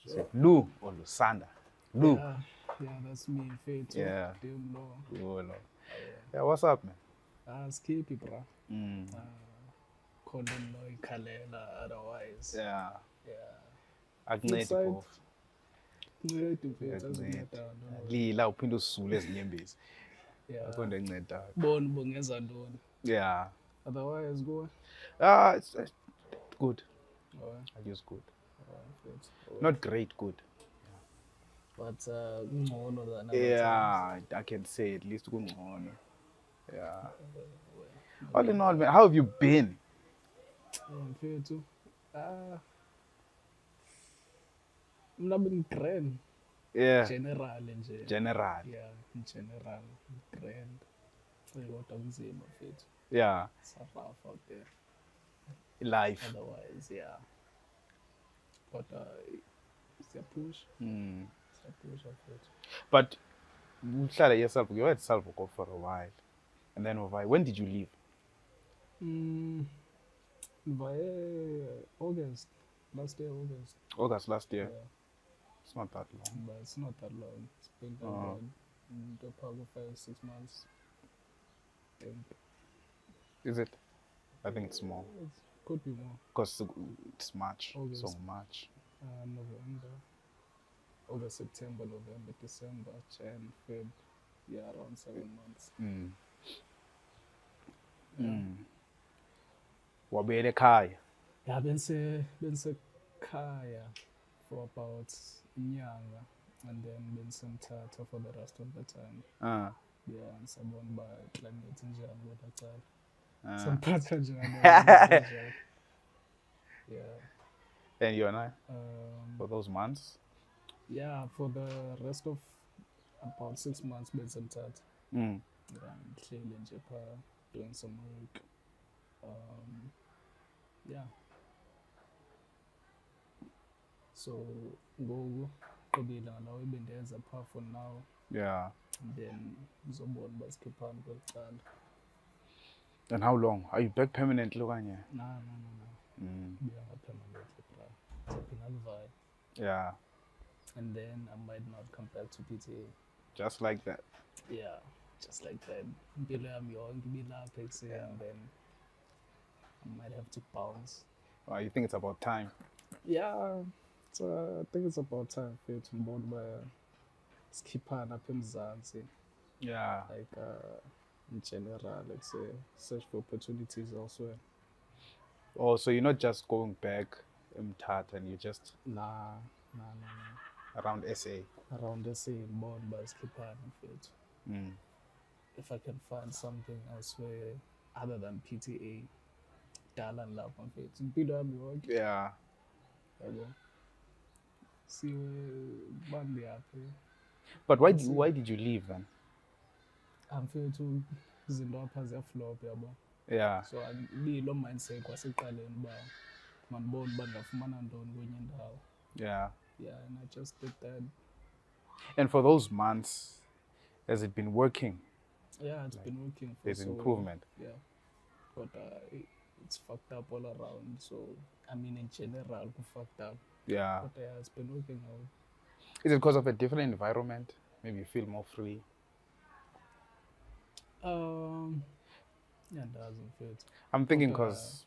So Lu or Lusanda? Lu. Yeah, that's me, Faith. Yeah. Dim Law. Oh, no. Yeah, what's up, man? Skippy, bro. Condom Law, Kalela, otherwise. Yeah. Yeah. Akuncedi Flip phofu. Ncedi mfethu Akuncedi. azinceda Lila uphinde usule ezinyembezi. yeah. Akho nto encedayo. Bona ubongenza ntoni. Yeah. Otherwise go. It's good. Alright. I use good. Alright. Not great, good. But kungcono than other Yeah, I can say at least kungcono. Yeah. All in all, man, how have you been? Mfethu. Mna been grand. Yeah. General nje. General. Yeah, in general. Grand. Kodwa kunzima mfethu. Yeah. It's rough out there. Life. Otherwise, yeah. But it's a push. It's a push of it. But uhlala yourself, you were at Salvoko for a while. And then when did you leave? By August. Last year, August. August last year. Yeah. It's not that long. But it's not that long. It's been about the park of 5-6 months. Is it? I think it's more. It could be more. Because it's March. August. So March. November. August, September, November, December, Jan, Feb. Yeah, around 7 months. Wabele ekhaya. Yeah, been Kaya for about inyanga, and then been some Tata for the rest of the time. Yeah, and someone by climate njani kodwa cala. Samphatha njani. Yeah. And you and I? For those months? Yeah, for the rest of about 6 months been some Tata. Yeah, clearly in Japan, doing some work. Yeah. So go qobile ngalawo ebendenza apart for now. Yeah. And then ngizobona basikhiphana kwecala. And how long? Are you back permanently okanye? No. Biya permanently, bra. Ngizophinda Yeah. and then I might not come back to PTA. Just like that. Yeah, just like that. Impilo yami yonke ibilapha ekuseni, and then I might have to bounce. Oh, you think it's about time? Yeah, so I think it's about time for you to board by skipper up in Zanzi. Yeah. Like in general, let's say, search for opportunities elsewhere. Oh, so you're not just going back in Tat and you just Nah. around SA? Around SA, board by skipper and if I can find something elsewhere other than PTA, Dalan love on fit. Impilo yami yonke. Yeah. See where one day happy. But why did you leave then? I'm feeling to izinto apha ziyaflop yabo. Yeah. So lo mindset kwasekuqaleni uba mandibone uba ndingafumana ntoni kwenye indawo. Yeah. Yeah, and I just did that. And for those months, has it been working? Yeah, it's been working for There's improvement. Yeah. But it's fucked up all around. So I mean in general fucked up. Yeah. But yeah, it's been working out. Is it because of a different environment? Maybe you feel more free? Yeah, it doesn't fit. I'm thinking because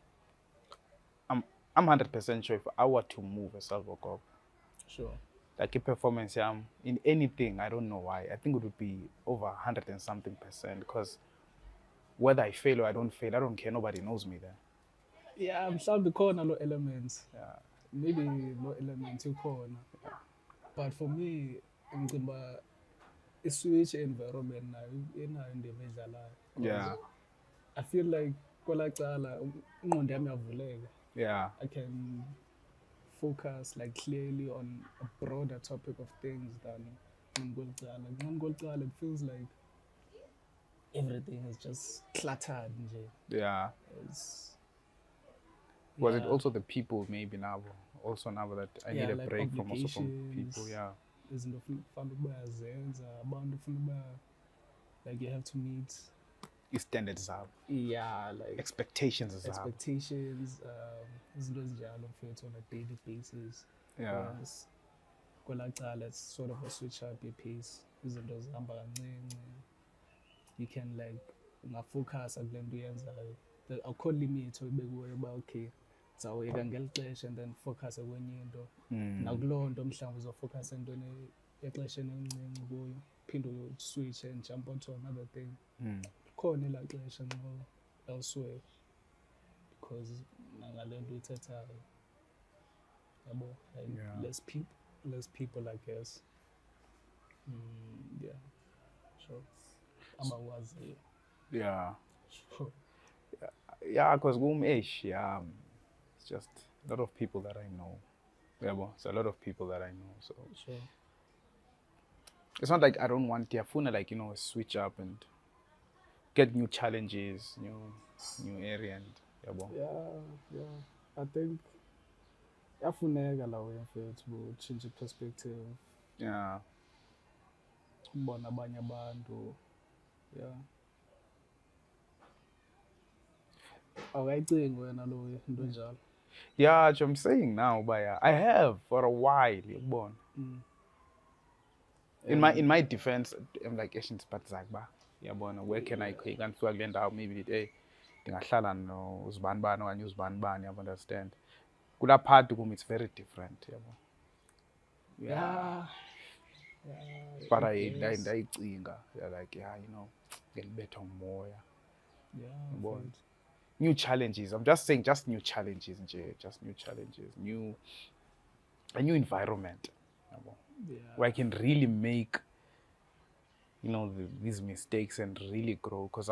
I'm 100% sure if I were to move a Salvoko, Sure. like a performance in anything, I don't know why. I think it would be over 100 and something percent because whether I fail or I don't fail, I don't care. Nobody knows me there. Yeah, I'm sure khona lo elements. Yeah. Maybe lo elements ukhona. Yeah. But for me, ngicimba switch environment nayo inayo indima edlalayo. Yeah. I feel like kwela cala ingqondo yami yavuleka. Yeah. I can focus like clearly on a broader topic of things than ngqondo it feels like everything is just cluttered nje. Yeah. Was it also the people maybe now? Also now that I need a like break from also from people, yeah. Izinto ufuna ukubazenza abantu ufuna uba like you have to meet Standards up. Yeah, like expectations is up. Expectations, izinto ezinjalo mfethu on a daily basis. Yeah. it's sort of a switch up pace. Izinto zihamba kancinci. You can like ungafocus kule nto uyenzayo. Akukho limit oyibekuweyo uba okay ndizawuyeka ngeli xesha and then focus kwenye into. Nakuloo nto mhlawumbi uzofocus entweni exesheni elincinci kuyo phinde uswitch and jump onto another thing. Khona elaa xesha nxa elsewhere because nangale nto uyithethayo yabo like less people I guess. Yeah, sure. Abawaziyo. Yeah. Sure. Yeah, because yeah, it's just a lot of people that I know. Yeah, well, it's a lot of people that I know. So Sure. It's not like I don't want Tiafuna, like, switch up and get new challenges, new area and yeah, well. Yeah. I think yafuneka lawo mfethu change perspective. Yeah. Ubona abanye abantu. Yeah. Awuyicingi wena lo into njalo. Yeah, I'm saying now, but yeah, I have for a while, born. In my defense, I'm like Asian Spatzagba. Yeah, born. Where can I go? And so again, maybe today, Tingashala no Uzbanban or Uzbanban, you understand? Could that part to whom it's very different, Yeah. But I like, get better more, Yeah. New challenges. I'm just saying, just new challenges, just new challenges, a new environment, where I can really make, these mistakes and really grow. Cause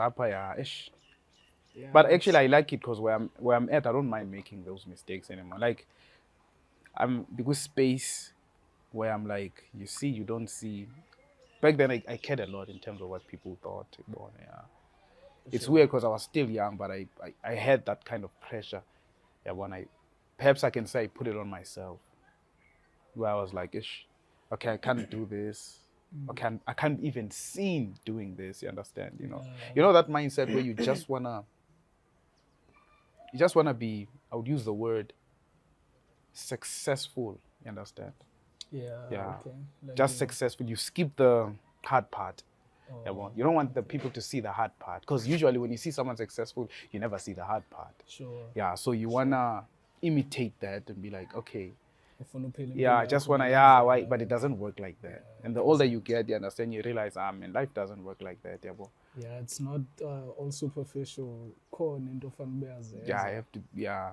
but actually, I like it because where I'm at, I don't mind making those mistakes anymore. Like, I'm because space where I'm like, you don't see. Back then, I cared a lot in terms of what people thought. Yeah. It's weird because I was still young, but I had that kind of pressure. Yeah, perhaps I can say I put it on myself. Where I was like, okay, I can't do this. Okay, I can't even seem doing this. You understand? You know that mindset where you just wanna be. I would use the word successful. You understand? Yeah. Okay. Like, just successful. You skip the hard part. You don't want the people to see the hard part because usually when you see someone successful, you never see the hard part. Sure. Yeah, so you wanna imitate that and be like, okay. Yeah, I just wanna why? But it doesn't work like that. And the older you get, you understand, you realize, man, life doesn't work like that. Yeah, it's not all superficial. Yeah, I have to. Yeah.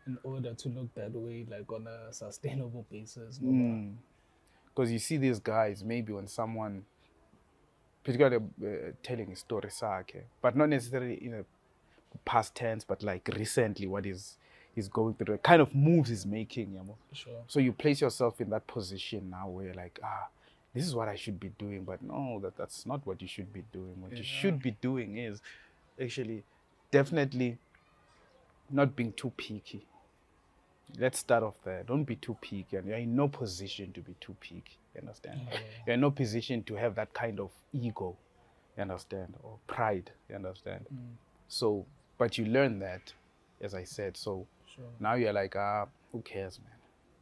In order to look that way, like on a sustainable basis. Because you see these guys, maybe when someone, particularly telling a story, but not necessarily in a past tense, but like recently, what he's going through, the kind of moves he's making. Sure. So you place yourself in that position now where you're like, this is what I should be doing, but no, that's not what you should be doing. What you should be doing is actually definitely not being too picky. Let's start off there. Don't be too picky, and you're in no position to be too picky. You understand? You're in no position to have that kind of ego. You understand? Or pride. You understand? So, but you learn that, as I said. So now you're like, who cares, man?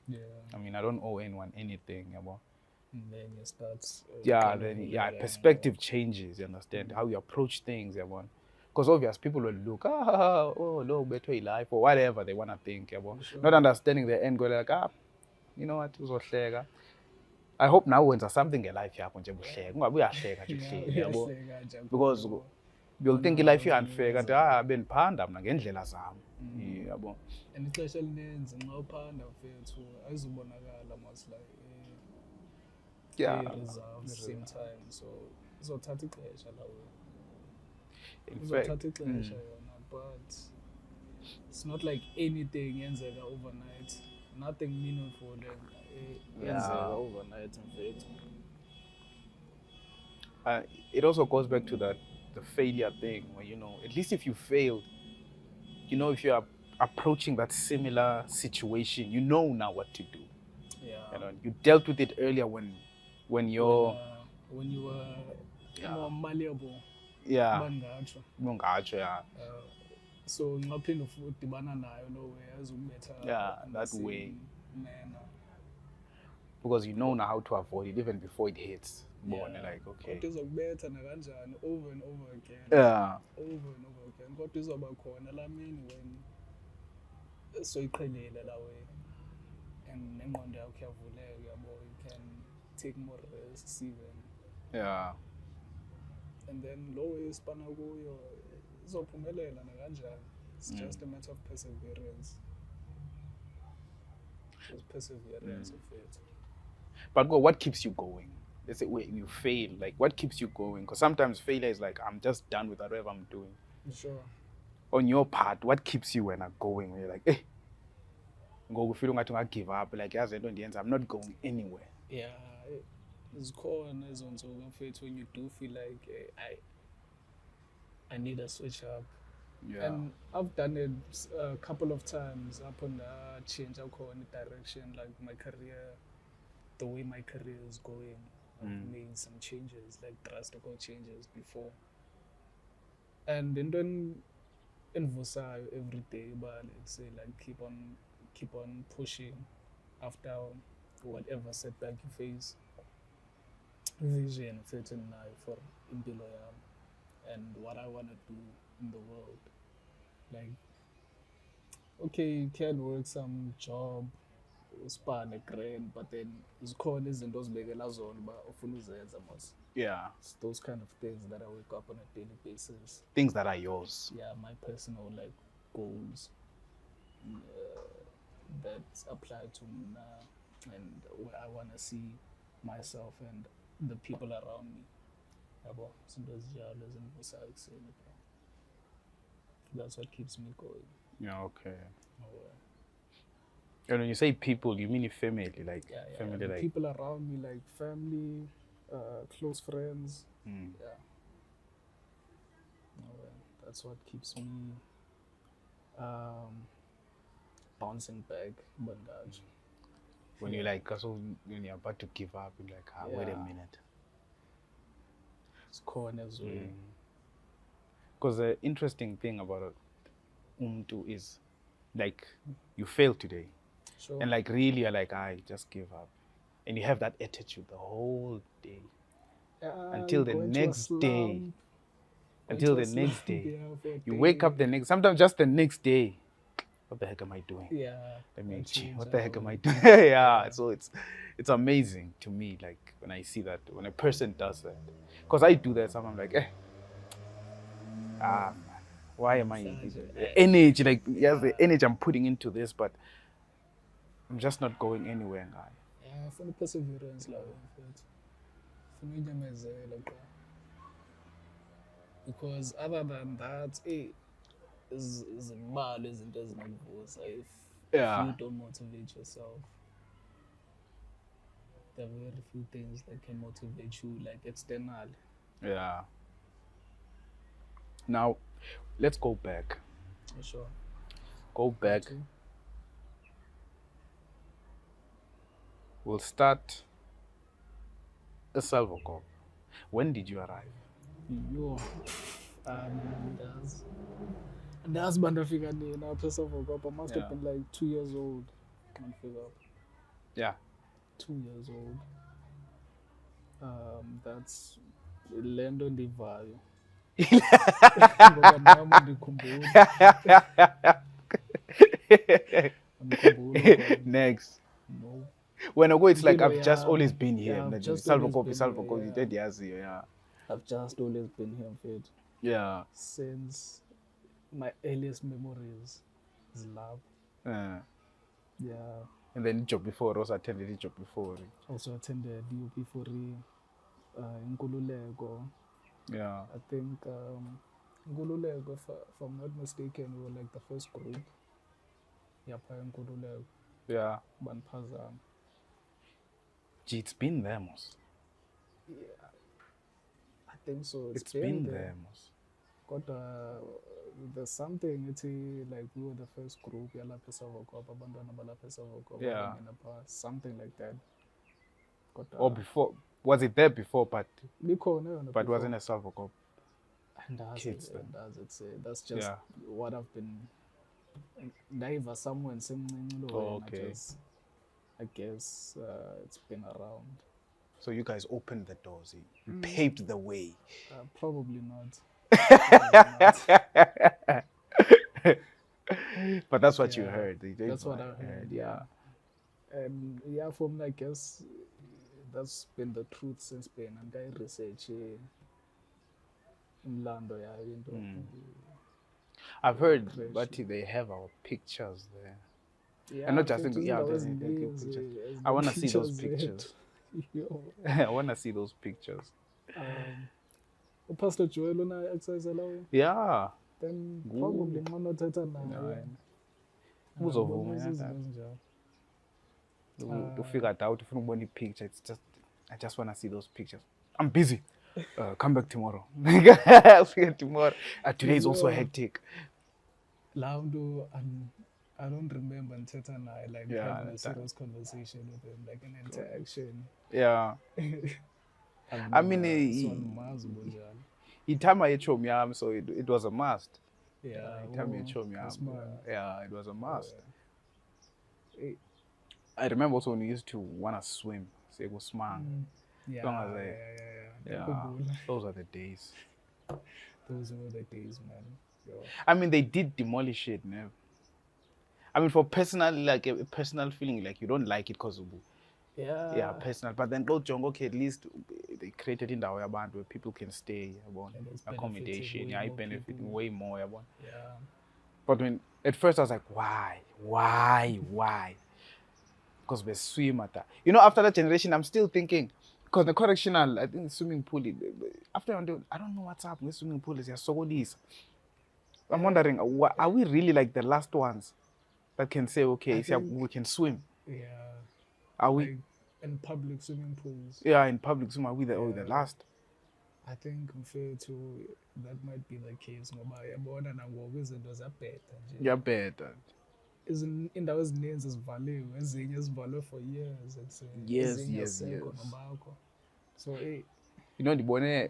Yeah. I mean, I don't owe anyone anything. And then you start. Perspective changes. You understand? How you approach things. Because obvious people will look, no, better life or whatever they want to think. Not understanding the end goal, like, you know what, uzohleka. I hope now when something in life happens, because you'll think life is unfair, kanti bendiphanda mna ngendlela zami. Yabo. And ixesha elininzi nxa uphanda mfethu ayizubonakala mos like reserve same time, so izothatha ixesha lawo. But it's not like anything yenzeka overnight. Nothing meaningful yenzeka overnight. It also goes back to the failure thing where, at least if you failed, if you are approaching that similar situation, you know now what to do. Yeah. You dealt with it earlier when you were more malleable. Yeah. So ngaphinde futhi udibana nayo no way azubetha that way. because you know now how to avoid it even before it hits. More like, okay. Kodwa izokubetha nakanjani over and over again. Yeah. Over and over again. Kodwa izoba khona la mini when soyiqhelile la way. And nengqondo yakho iyavuleka yabo, you can take more risks even. Yeah. And then lo way ispana kuyo izophumelela nakanjani. It's just a matter of perseverance. Just perseverance of it. But what keeps you going? Let's say when you fail, like what keeps you going? Because sometimes failure is like, I'm just done with whatever I'm doing. Sure. On your part, what keeps you when I'm going? When you're like, hey, go feel like I give up. Like, as I don't I'm not going anywhere. Yeah, it's corners on so when you do feel like I need a switch up. Yeah. And I've done it a couple of times up on the change of direction, like my career, the way my career is going. I've made some changes, like drastic changes before. And then in Vosa every day, but let's say like keep on pushing after whatever setback you face. Vision certain for impilo yami and what I want to do in the world. Like, okay, you can work some job, span a grand, but then zikhona izinto ozibekela zona uba ufuna uzenza mos. Yeah. It's those kind of things that I wake up on a daily basis. Things that are yours. Yeah, my personal like goals that apply to me now and where I want to see myself and the people around me. That's what keeps me going. Yeah, okay. And when you say people, you mean your family, like family, like people around me, like family, close friends. Yeah. That's what keeps me bouncing back. Bandage. When you're like, so when you're about to give up, you're like, wait a minute. It's corners way. Because the interesting thing about Umtu is, like, you fail today. Sure. And like really you're like, I just give up. And you have that attitude the whole day. Until the next day. Until the next day. You wake up sometimes just the next day. What the heck am I doing? Yeah. Let me what the heck am I doing? Yeah. So it's amazing to me, like when I see that, when a person does that. Because I do that sometimes, I'm like, man, why am I the energy, like yes, the energy I'm putting into this, but I'm just not going anywhere, guy. Yeah, for the perseverance, like because other than that, is mal isn't as if you don't motivate yourself. There are very few things that can motivate you, like externally. Yeah. Now, let's go back. Sure. Go back. Okay. We'll start a Salvo Corp. When did you arrive? That's Bandafika now, Salvo Corp. I must have been like 2 years old. Yeah. 2 years old. That's land on the value. Next. No. When I go, it's like I've just always been here. Yeah, Salvo copy, you did yeah. I've just always been here, Fed. Yeah. Since my earliest memories is love. Yeah. And then job before, also attended the job before. Also attended UP for Nkululeko. Yeah. I think Nkululeko, if I'm not mistaken, we were like the first group. Nkululeko. Yeah. Banpazam. Gee, it's been there, most. Yeah. I think so. It's been there, most. Got there's something like we were the first group, yeah. Something like that. Or before, was it there before? But wasn't a Salvo Corp. And that's just what I've been. Naiva someone saying, okay. I guess it's been around. So you guys opened the doors, you paved the way. Probably not. Probably not. But that's what you heard. That's what I heard. Yeah. And yeah, for me, I guess that's been the truth since then. And I research in Lando, yeah. I've heard, but they have our pictures there. Yeah, and not just in I want to see those pictures. I want to see those pictures. Pastor Joel on exercise alone. Yeah. Then probably not at all. To figure it out, if you want a picture, it's just I just want to see those pictures. I'm busy. Come back tomorrow. I'll figure tomorrow. Today is also hectic. Laundo, I don't remember and like having a serious conversation with him, like an interaction. Yeah. I mean, he told me so it was a must. Yeah, he told me yeah, it was a must. Yeah. I remember also when we used to want to swim, so it was smart. Yeah, those are the days. Those were the days, man. Yo. I mean, they did demolish it, man. I mean, for personal, like a personal feeling, like you don't like it because of personal. But then go Jongo, okay, at least they created in the way where people can stay, accommodation, I benefiting way more. Yeah. But when at first I was like, why? Because we swim at that. You know, after that generation, I'm still thinking, because the correctional, I think the swimming pool, after I don't know what's up with the swimming pool, is so this. I'm wondering, are we really like the last ones that can say, okay, we can swim? Yeah. Are we? Like in public swimming pools? Yeah, in public swimming, are we the last? I think compared to, that might be the case. Yeah, better. In those names is value for years. Yes. So hey, you know the bone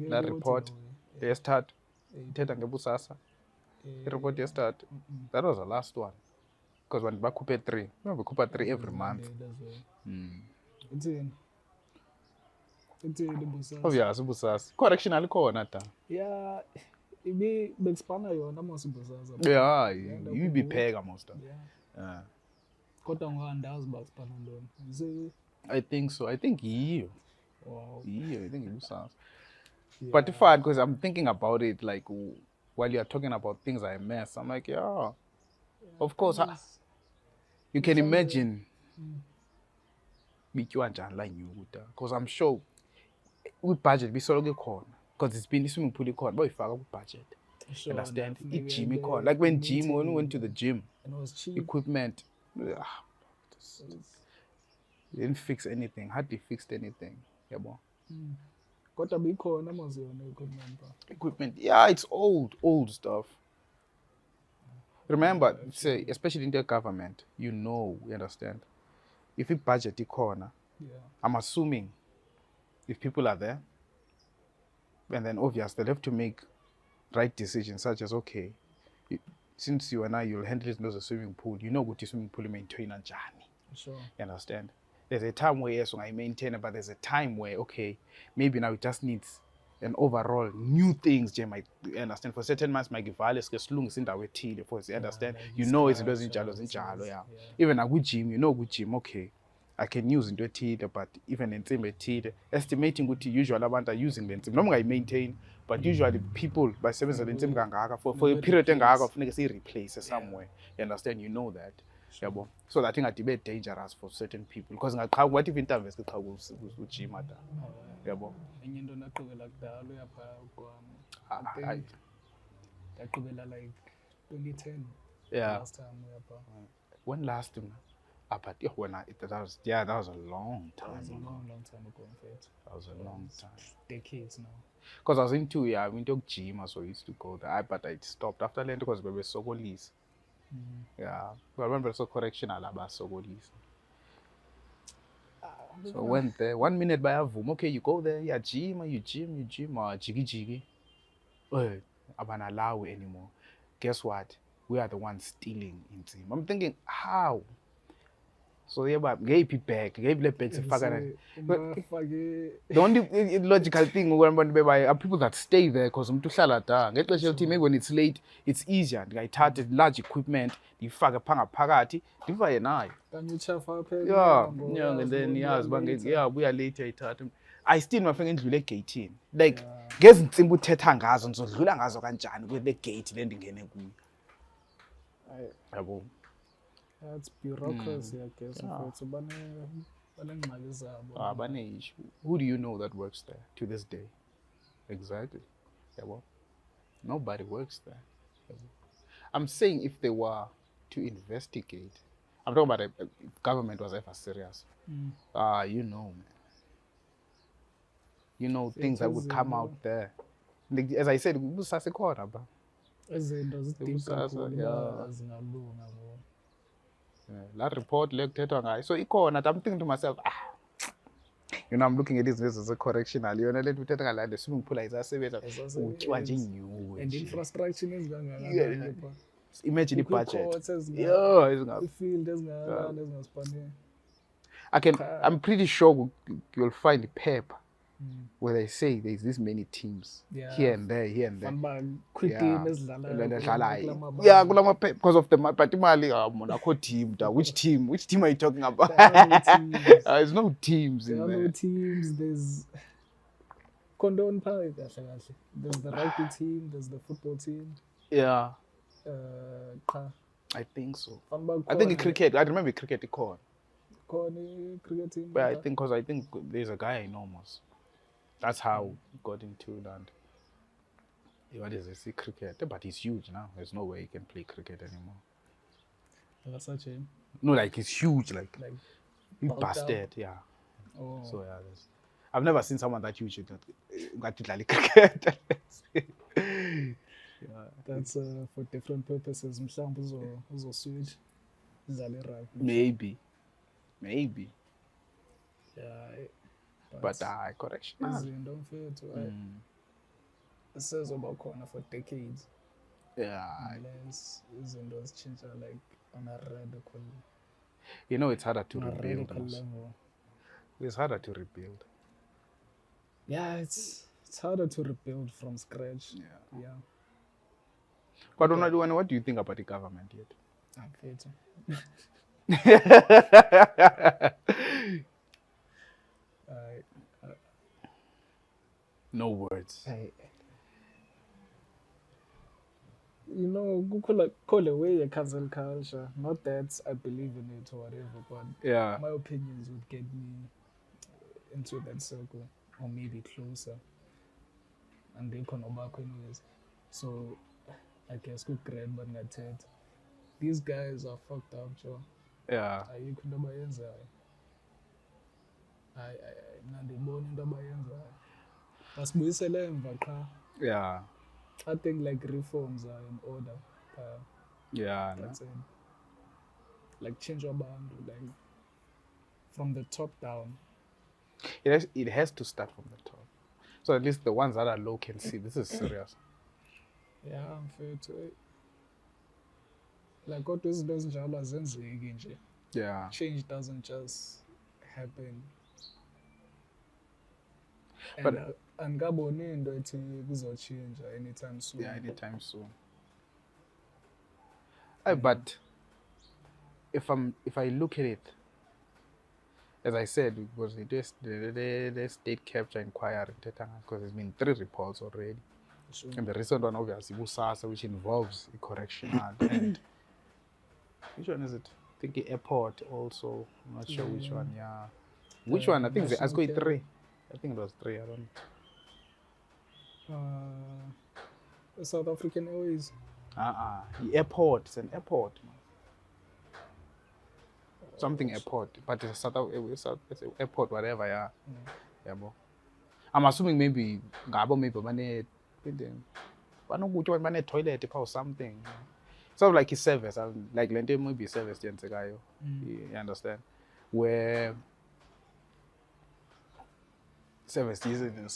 la report start ithetha ngebusasa report start that was the last one because when bakhuphe 3 we khupha 3 every month. It's busasa. Oh yeah, busasa correctional khona ta. Yeah. Ibe bexpana yona mos busasa. Yeah, you be pega most of. Yeah. Kodwa ngoandazi baxpana ndona. I think so. I think you. Wow. I think busasa. But if I, because I'm thinking about it, like while you're talking about things I miss, I'm like, of course, you can imagine because I'm sure we budget we solo corn because it's been swimming pool corn, but we forgot budget. Sure, understand? It gym corn, like when we went to the gym, and it was cheap. Equipment, didn't fix anything, hardly fixed anything. Yeah, boy. Equipment, yeah, it's old stuff. Remember, say, especially in the government, you understand. If you budget the corner, I'm assuming if people are there, and then obviously they'll have to make right decisions, such as, okay, since you and I, you'll handle it as a swimming pool, what the swimming pool maintain and journey. Sure. You understand? There's a time where, yes, I maintain it, but there's a time where, okay, maybe now it just needs an overall new things, you understand? For certain months, my givales get long in the tea, for you understand? Like it doesn't jalo, yeah. Even a good gym, good gym, okay. I can use into a tea, but even in same tea, estimating what usual amount are using them. No, I maintain, but usually people by 7 for a period they replace somewhere. You understand? You know that. Yeah, so that thing are debate dangerous for certain people because what if interviews with gym at yeah, like 2010. Yeah. Last time when last time? But that was a long time. That was a long time ago, in fact. That was a long time. Decades now. Because I was into gym, so I used to go there. But I stopped after that because we were so good. Yeah. But I remember so correctional about so good. So I went there. 1 minute by a voom. Okay, you go there, you gym, jiggy. I'm not allow it anymore. Guess what? we are the ones stealing in team. I'm thinking, how? So yeah, but gave back, gave the bets. The only logical thing are people that stay there because maybe when it's late, it's easier. I started large equipment, you fag a panga pagati, divide nayo. Yeah, and then we are later. I still not thinking into like 18. Like, guess simple tetangas and so Lulangazo kanjani with the gate landing in a That's bureaucracy, I guess. Who do you know that works there to this day? Exactly. Yeah, well, nobody works there. I'm saying if they were to investigate, I'm talking about if government was ever serious. You know, man. You know, things that would come out there. As I said, that report so I'm thinking to myself, you know, I'm looking at this as a correctional. You know, let me tell you, like the swimming pool is and infrastructure is going. Imagine the budget. I'm pretty sure you'll find a paper where they say there's this many teams here and there. Because of the particularly team. Which team are you talking about? There's no teams in there. There are no teams. There's the rugby team. There's the football team. Yeah. I think so. I think cricket. I remember cricket. Cricket team. But I think there's a guy enormous. That's how he got into that. What is it? Cricket, but he's huge now. There's no way he can play cricket anymore. That's such a. No, like he's huge. Like he busted. Yeah. Oh. So yeah, I've never seen someone that huge that got to like cricket. That's for different purposes. Maybe. Yeah. But correction. It says about corner for decades. Yeah. Unless those change are like on a radical. You know, it's harder to rebuild. It's harder to rebuild. Yeah, it's harder to rebuild from scratch. Yeah. But what do you think about the government yet? I'm fair. No words. You know, call away a cancel culture. Not that I believe in it or whatever, but my opinions would get me into that circle or maybe closer. And they can back anyways. So I guess good grade, but not it. These guys are fucked up, Joe. Yeah. You could never answer. Yeah. I think like reforms are in order. Yeah. That's it. Like change your band, like from the top down. It has to start from the top. So at least the ones that are low can see this is serious. Yeah, I'm fair to it. Like what is those jobs and yeah. Change doesn't just happen. And Gabon into it will change anytime soon. Yeah, anytime soon. But if I look at it, as I said, it was the state capture inquiry because there's been 3 reports already. Sure. And the recent one, obviously, Lusanda, which involves a correctional. And which one is it? I think the airport also. I'm not sure which one. Yeah. Which one? I think it's 3. I think it was 3. I don't. The South African Airways. The airport. It's an airport. Something airport, but it's it's an airport, whatever. Yeah. Yeah, bro. I'm assuming maybe money toilet or something. So like his service, like lente maybe service you understand? Where service is in the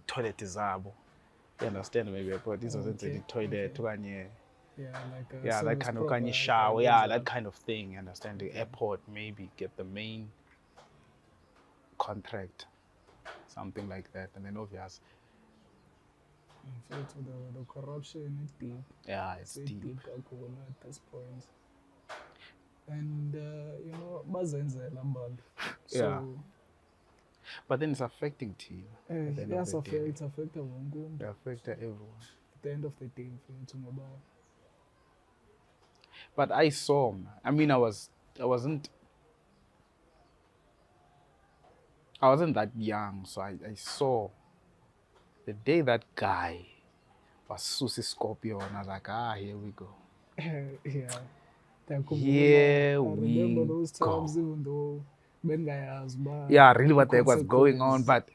toilet is you understand maybe but this was in the toilet like a that service kind of provider, shower, that kind of thing. You understand? The airport, maybe get the main contract, something like that, and then obvious. In fact, the corruption is deep. Yeah, it's deep. At this point. And bazenzela abantu. So but then it's affecting team. It's affecting wonke. It affects everyone. At the end of the day, but I saw. I mean, I wasn't that young, so I saw the day that guy was Susi Scorpio, and I was like, here we go. Yeah. Here I remember those times, even though really what the heck was going on, but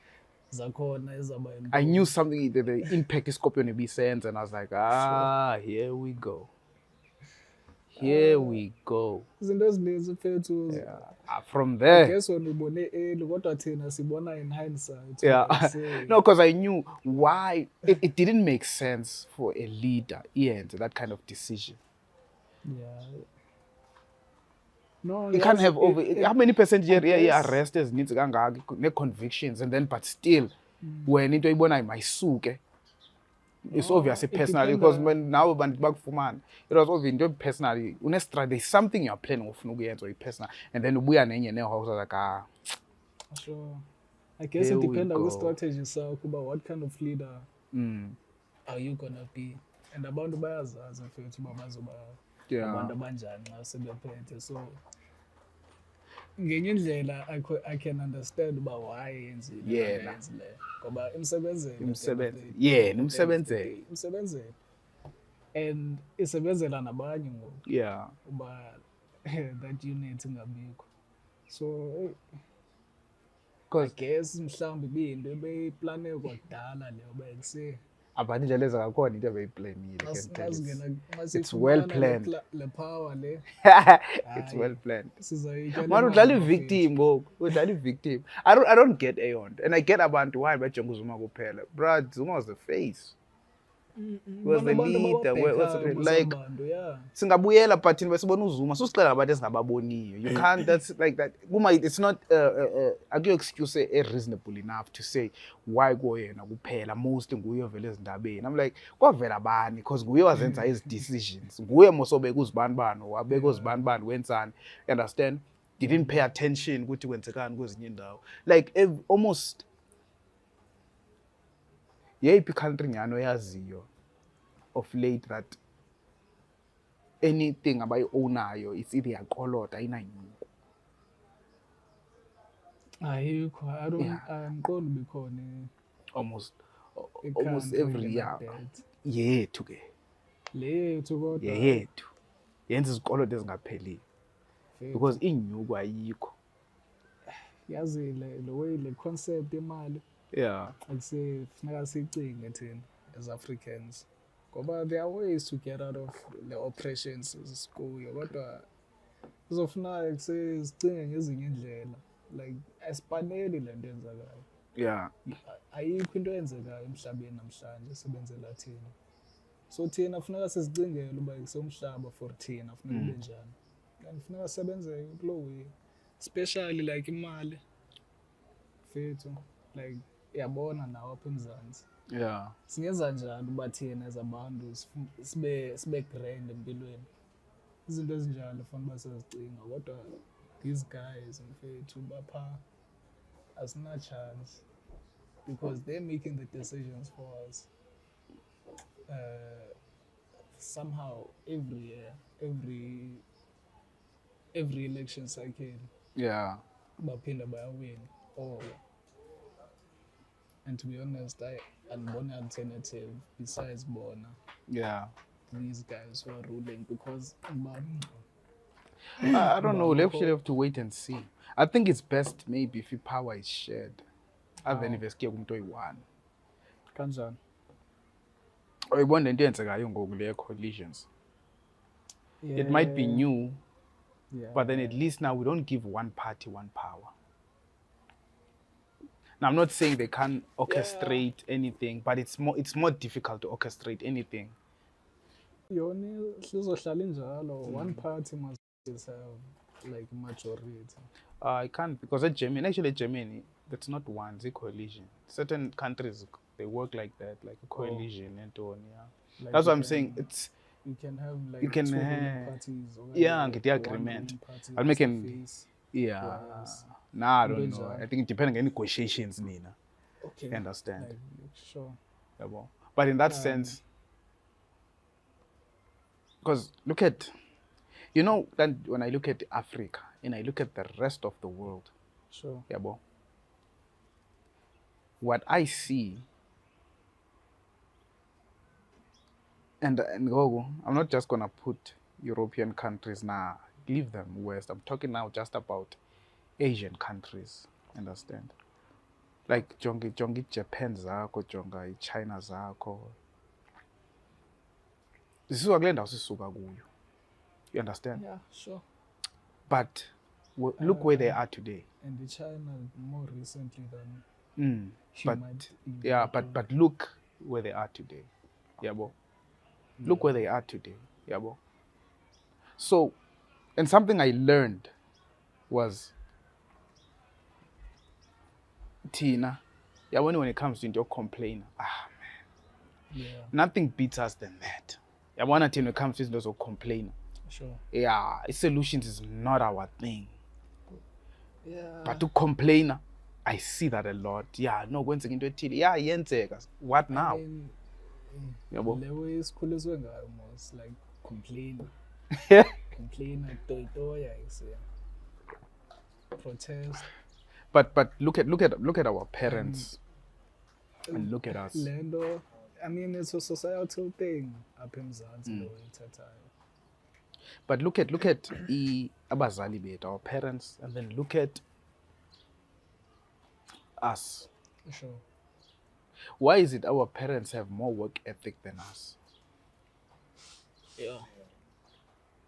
I knew something, the impact is Scorpio be sent, and I was like, here we go. Here we go. From there. I guess when we sibona in hindsight. No, because I knew why it didn't make sense for a leader, that kind of decision. Yeah. No, you can't have how many percent arrested needs convictions, and then but still when into ibona mayisuke. It's obviously personally, because when now it was obviously personally. There's something you're planning of or personal, and then we are in your house like Sure. I guess it depends on the strategy, so about what kind of leader are you gonna be, and abantu bayazazi mfethu babazoba abantu abanjani xa sebephethe. So ngenye indlela I can understand uba why yenzile ngoba imsebenzele and isebenzela nabanye ngoku uba that unit ingabikho. So I guess mhlawumbi ibiyinto ebeyiplane kwakudala leyo bese abantu indlela ezakakhona into ebeyiplanile. It's well planned. Le power le it's well planned. Man, udlala victim ngoku, udlala victim. I don't get Ayond, and I get abantu why bajonga uZuma kuphela. Bro, Zuma was the face. He was the leader. Like singabuyela phathini besibona uZuma susixela abantu esingababoniyo. You can't, that's like that. It's not akuyo excuse reasonable enough to say why kuyena kuphela mostly nguye ovela ezindabeni. I'm like kwavela bani, because nguye wazenza his decisions. Nguye mosobeka uzibanibani, wabeka uzibanibani wenzani. You understand? Didn't pay attention ukuthi kwenzekani kwezinye indawo. Like almost yeyiphi country nyano yaziyo of late that anything abayi-ownayo it's either yaqolota ayinanyuko. Ayikho, andiqondi bikhona almost every year. Yethu ke le yethu kodwa yethu yenza izikoloto ezingapheliyo because inyuko ayikho. Yazi le way le concept imali akusefuneka siyicinge thina as Africans ngoba there are ways to get out of the oppressions esikuyo kodwa kuzofuneka kusezicinge ngezinye indlela, like asipaneli le nto yenzakayo. Ayikho into eyenzekayo emhlabeni namhlanje esebenzela thina, so thina funeka sizicingele uba kusomhlaba for thina funeka ube njani, and funeka sisebenzeke kulow way, especially like imali fethu, like yabona nawo apha eMzantsi singenza njani uba thina as abantu sibe grand empilweni. Izinto ezinjalo fanele uba siyazicinga, kodwa these guys mfethu bapha asina chance because they're making the decisions for us somehow every year, every election cycle baphinda bayawin. And to be honest, andiboni alternative besides bona. These guys who are ruling, because I don't know. We actually have to wait and see. I think it's best maybe if power is shared. Even if it's umuntu oyi-one. Kanjani? Uyibona into eyenzekayo ngoku le coalitions. It might be new, but then at least now we don't give one party one power. Now I'm not saying they can't orchestrate anything, but it's more difficult to orchestrate anything. yona sizohlala injalo. One party must always have like majority. I can't, because at Germany, that's not one, it's a coalition. Certain countries, they work like that, like a coalition and so on, yeah. Like That's you what I'm can- saying. It's You can have like You can, two ruling parties or yeah, like get the one agreement. ruling party I'll that's make the an face. yeah. Yes. Nah, I don't know. Benjalo. I think depending on negotiations, Nina. Okay. You understand? Like, sure. Yeah, but in that sense, because look at, then when I look at Africa and I look at the rest of the world, Sure. yeah, what I see, and Gogo, I'm not just gonna put European countries now, leave them west. I'm talking now just about Asian countries. Understand? Like jongi Japan zako, jonga China zako. This is what you understand? Yeah, sure. But look where they are today. And the China more recently than but be yeah, but look where they are today. Yeah, bo. Look where they are today. Yeah, bo. So, and something I learned was Tina. Yeah, when it comes to your complainer, man. Yeah. Nothing beats us than that. Yeah, when it comes to those complainer. Sure. Yeah, solutions is not our thing. Yeah. But to complain, I see that a lot. Yeah, no, going into it. Yeah, what now? The way school is going almost like complain. Complain protest. But look at our parents and look at us. Lendo, I mean, it's a societal thing up in Zanzibar. But look at abazali bethu, our parents, and then look at us. Sure. Why is it our parents have more work ethic than us? Yeah.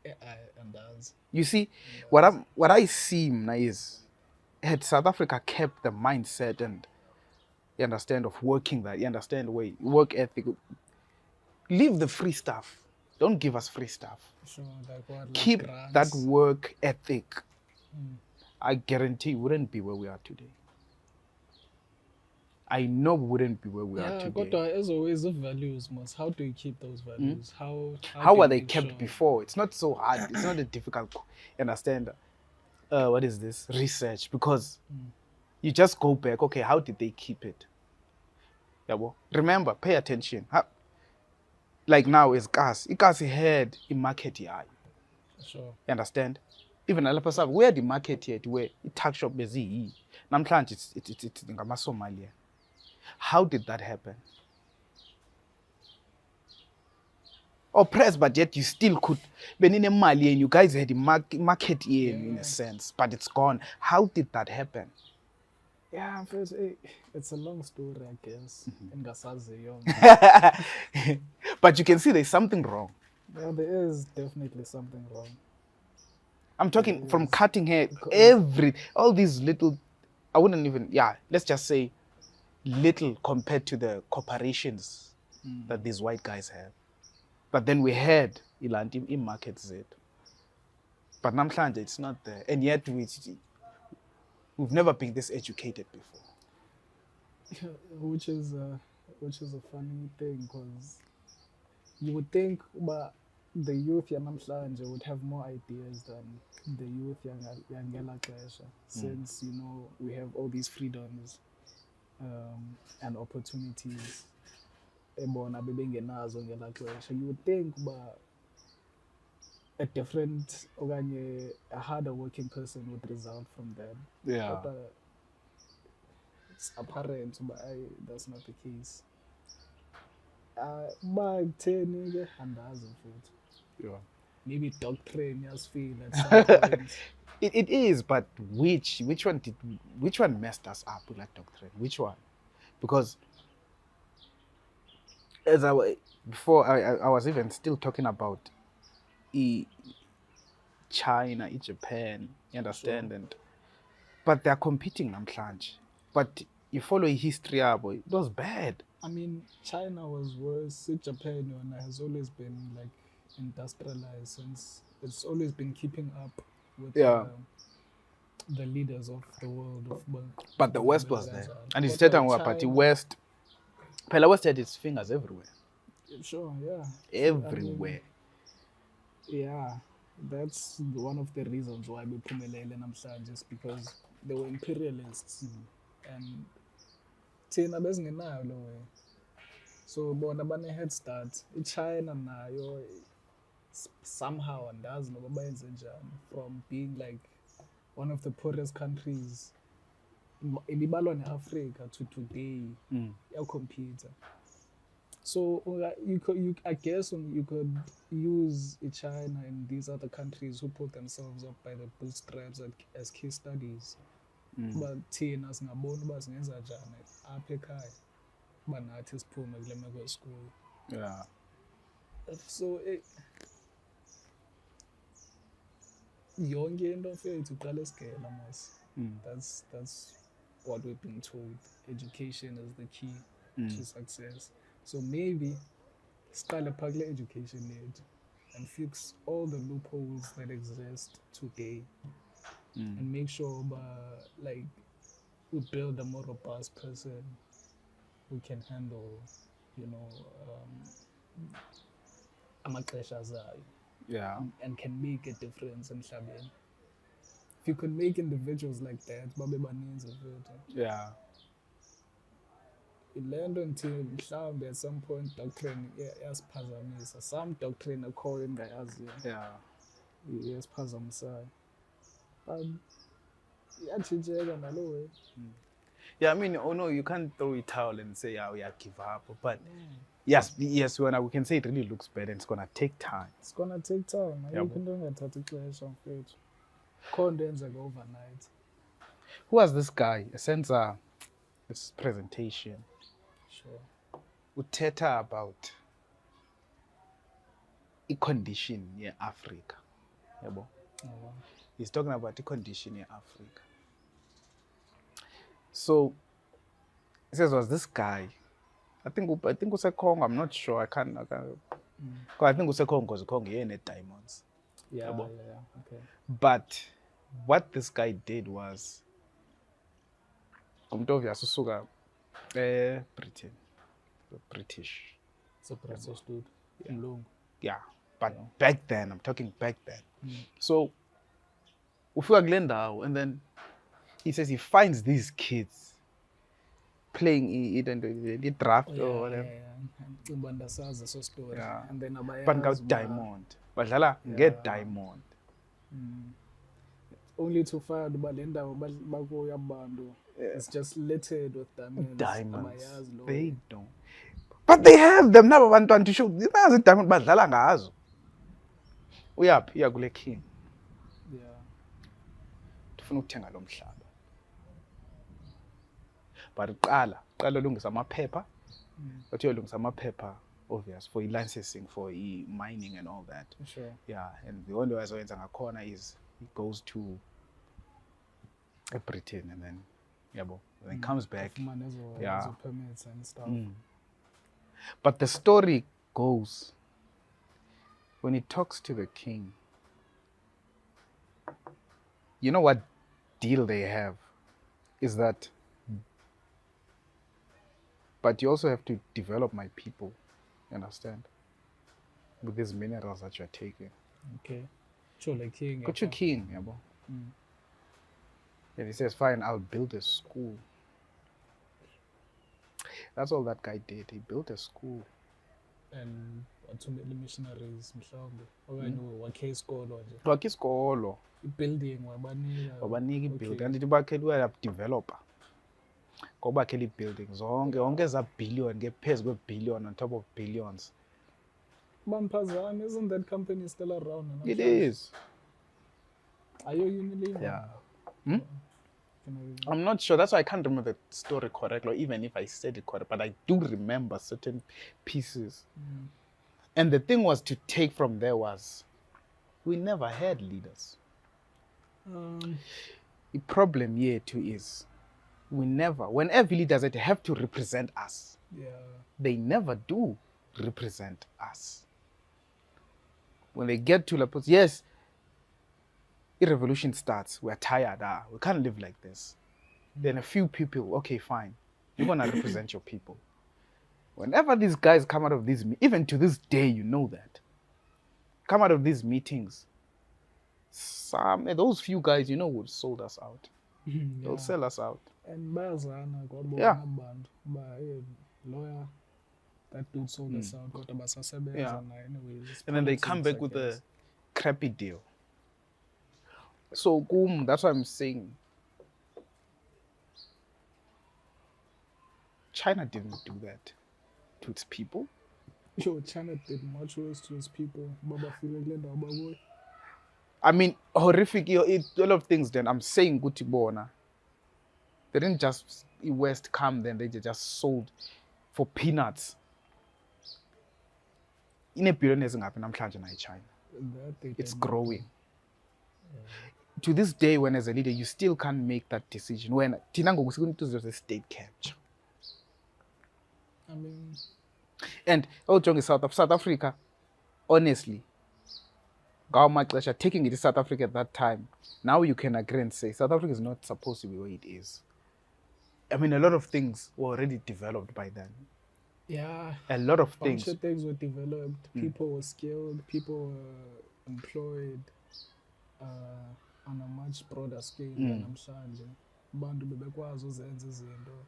And that's. You see, what I see now is, had South Africa kept the mindset and you understand of working that, you understand the way work ethic, leave the free stuff. Don't give us free stuff. Sure, like what, like keep grants. That work ethic. I guarantee we wouldn't be where we are today. I know we wouldn't be where we are today. But as always, the values must. How do you keep those values? How are they kept before? It's not so hard. It's not a difficult. You understand? What is this research? Because you just go back. Okay, how did they keep it? Yeah, well, remember, pay attention. Like now is gas. Gas had in market here. Sure. You understand? Even alapha where the market yet where it tax shop bezi. Namhlanje it's ngamaSomalia. How did that happen? Oppressed, but yet you still could. Benine Mali and you guys had the market here in a sense, but it's gone. How did that happen? Yeah, it's a long story, I guess. But you can see there's something wrong. Well, there is definitely something wrong. I'm talking from cutting hair, all these little, I wouldn't even, let's just say little compared to the corporations that these white guys have. But then we had Ilanti in market Z. But namhlanje it's not there. And yet we've never been this educated before. Which is a funny thing, because you would think the youth yanamhlanje would have more ideas than the youth yangela xesha, since we have all these freedoms and opportunities ebona bebengenazo ngela xesha. You would think a different okanye a harder working person would result from that. Yeah. But it's apparent, but that's not the case. Yeah. Maybe doctrine just feel at some point. It is, but which one messed us up with that doctrine? Which one? Because as I was even still talking about China, Japan, you understand, Sure. but they're competing namhlanje. But you follow history, boy, it was bad. I mean, China was worse. Japan has always been like industrialized, since it's always been keeping up with the leaders of the world. But the West was there. And it's certain but the West, Pela West had its fingers everywhere. Sure, yeah. Everywhere. I mean, yeah, that's one of the reasons why we Pumelele namhlanje, just because they were imperialists. And thina besingenayo lo way. So bona bane-head start. China nayo somehow andazi noba bayenze njani, from being like one of the poorest countries ilibalwa ne-Africa to today computer. So I guess you could use China and these other countries who pulled themselves up by the bootstraps as case studies. But thina singabona uba singenza njani apha ekhaya uba nathi siphume kule meko esikuyo. Yeah. So yonke into fethu iqala esigela mas. That's what we've been told. Education is the key to success. So maybe start a public education yethu and fix all the loopholes that exist today, and make sure like we build a more robust person who can handle, amaxesha azayo. Yeah. And can make a difference emhlabeni. If you could make individuals like that, babe baninzi futhi. Yeah. Ilento until mhlawumbe at some point doctrine yasiphazamisa. Some doctrine akhoyo engayaziyo. Yeah. Yasiphazamisayo. But iyatshintsheka nalo way. Yeah, I mean, oh no, you can't throw a towel and say, we are give up. But yes, we can say it really looks better. It's gonna take time. It's gonna take time. You can do that 30 ixesha mfethu. Condense overnight. Who was this guy? A sensor, this presentation. Sure. Uthetha about the condition in Africa. Yabo. He's talking about the condition in Africa. So he says, was this guy? I think it's a Congo. I'm not sure. I think it's a Congo because Congo he had diamonds. Yeah. Okay. But what this guy did was, Britain, British. It's a British dude. Yeah. But back then, I'm talking back then. So, and then he says he finds these kids playing it and the draft or whatever. Yeah. And then but diamond. But get diamond. Only to find it's just littered with diamonds. They don't. But they have them now. Want to show. This is diamond. But dlala ngazo. Uyaphi kule king. Yeah. Ufuna ukuthenga lo mhlaba. But qala ulungisa amaphepha. But uyolungisa amaphepha obvious for licensing for mining and all that. Sure. Yeah, and the only way azoyenza ngakhona is he goes to Britain and then then comes back. Yeah. Permits and stuff. But the story goes, when he talks to the king, you know what deal they have is that, but you also have to develop my people, you understand? With these minerals that you're taking. Okay. Sure, like king. Got your king, yabo. And he says, fine, I'll build a school. That's all that guy did. He built a school. And too many missionaries, mhlawumbe. Okanye wakhe isikolo nje. Wakhe isikolo. Building wabanika building. And bakhela developer. Ngoba bakhela building zonke eza billion ngephezu kwe-billion on top of billions. Bampazana, isn't that company still around? It is. Are you Unilever? Yeah. I'm not sure. That's why I can't remember the story correctly, or even if I said it correct. But I do remember certain pieces. And the thing was to take from there was, we never had leaders. The problem here too is, whenever leaders have to represent us, they never do represent us. When they get to the place, yes, the revolution starts. We're tired. We can't live like this. Then a few people, okay, fine. You're going to represent your people. Whenever these guys come out of these, even to this day, you know that. Come out of these meetings, those few guys, you know, would sold us out. They'll sell us out. And yeah. Lawyer, that dude sold us out. Yeah. And then they come back with a crappy deal. So, that's what I'm saying. China didn't do that to its people. Yo, China did much worse to its people. I mean, horrific. A lot of things. Then I'm saying, Gutibona. They didn't just West come. Then they just sold for peanuts. In a billion isn't happening. I'm charging China. It's growing. To this day, when as a leader, you still can't make that decision. When Tinango was going to do a state capture. I mean, and South Africa, honestly, taking it to South Africa at that time, now you can agree and say South Africa is not supposed to be where it is. I mean, a lot of things were already developed by then. Yeah. A lot of things. A bunch of things were developed. People were skilled. People were employed on a much broader scale than namhlanje. Bantu bebekwazi uzenza izinto.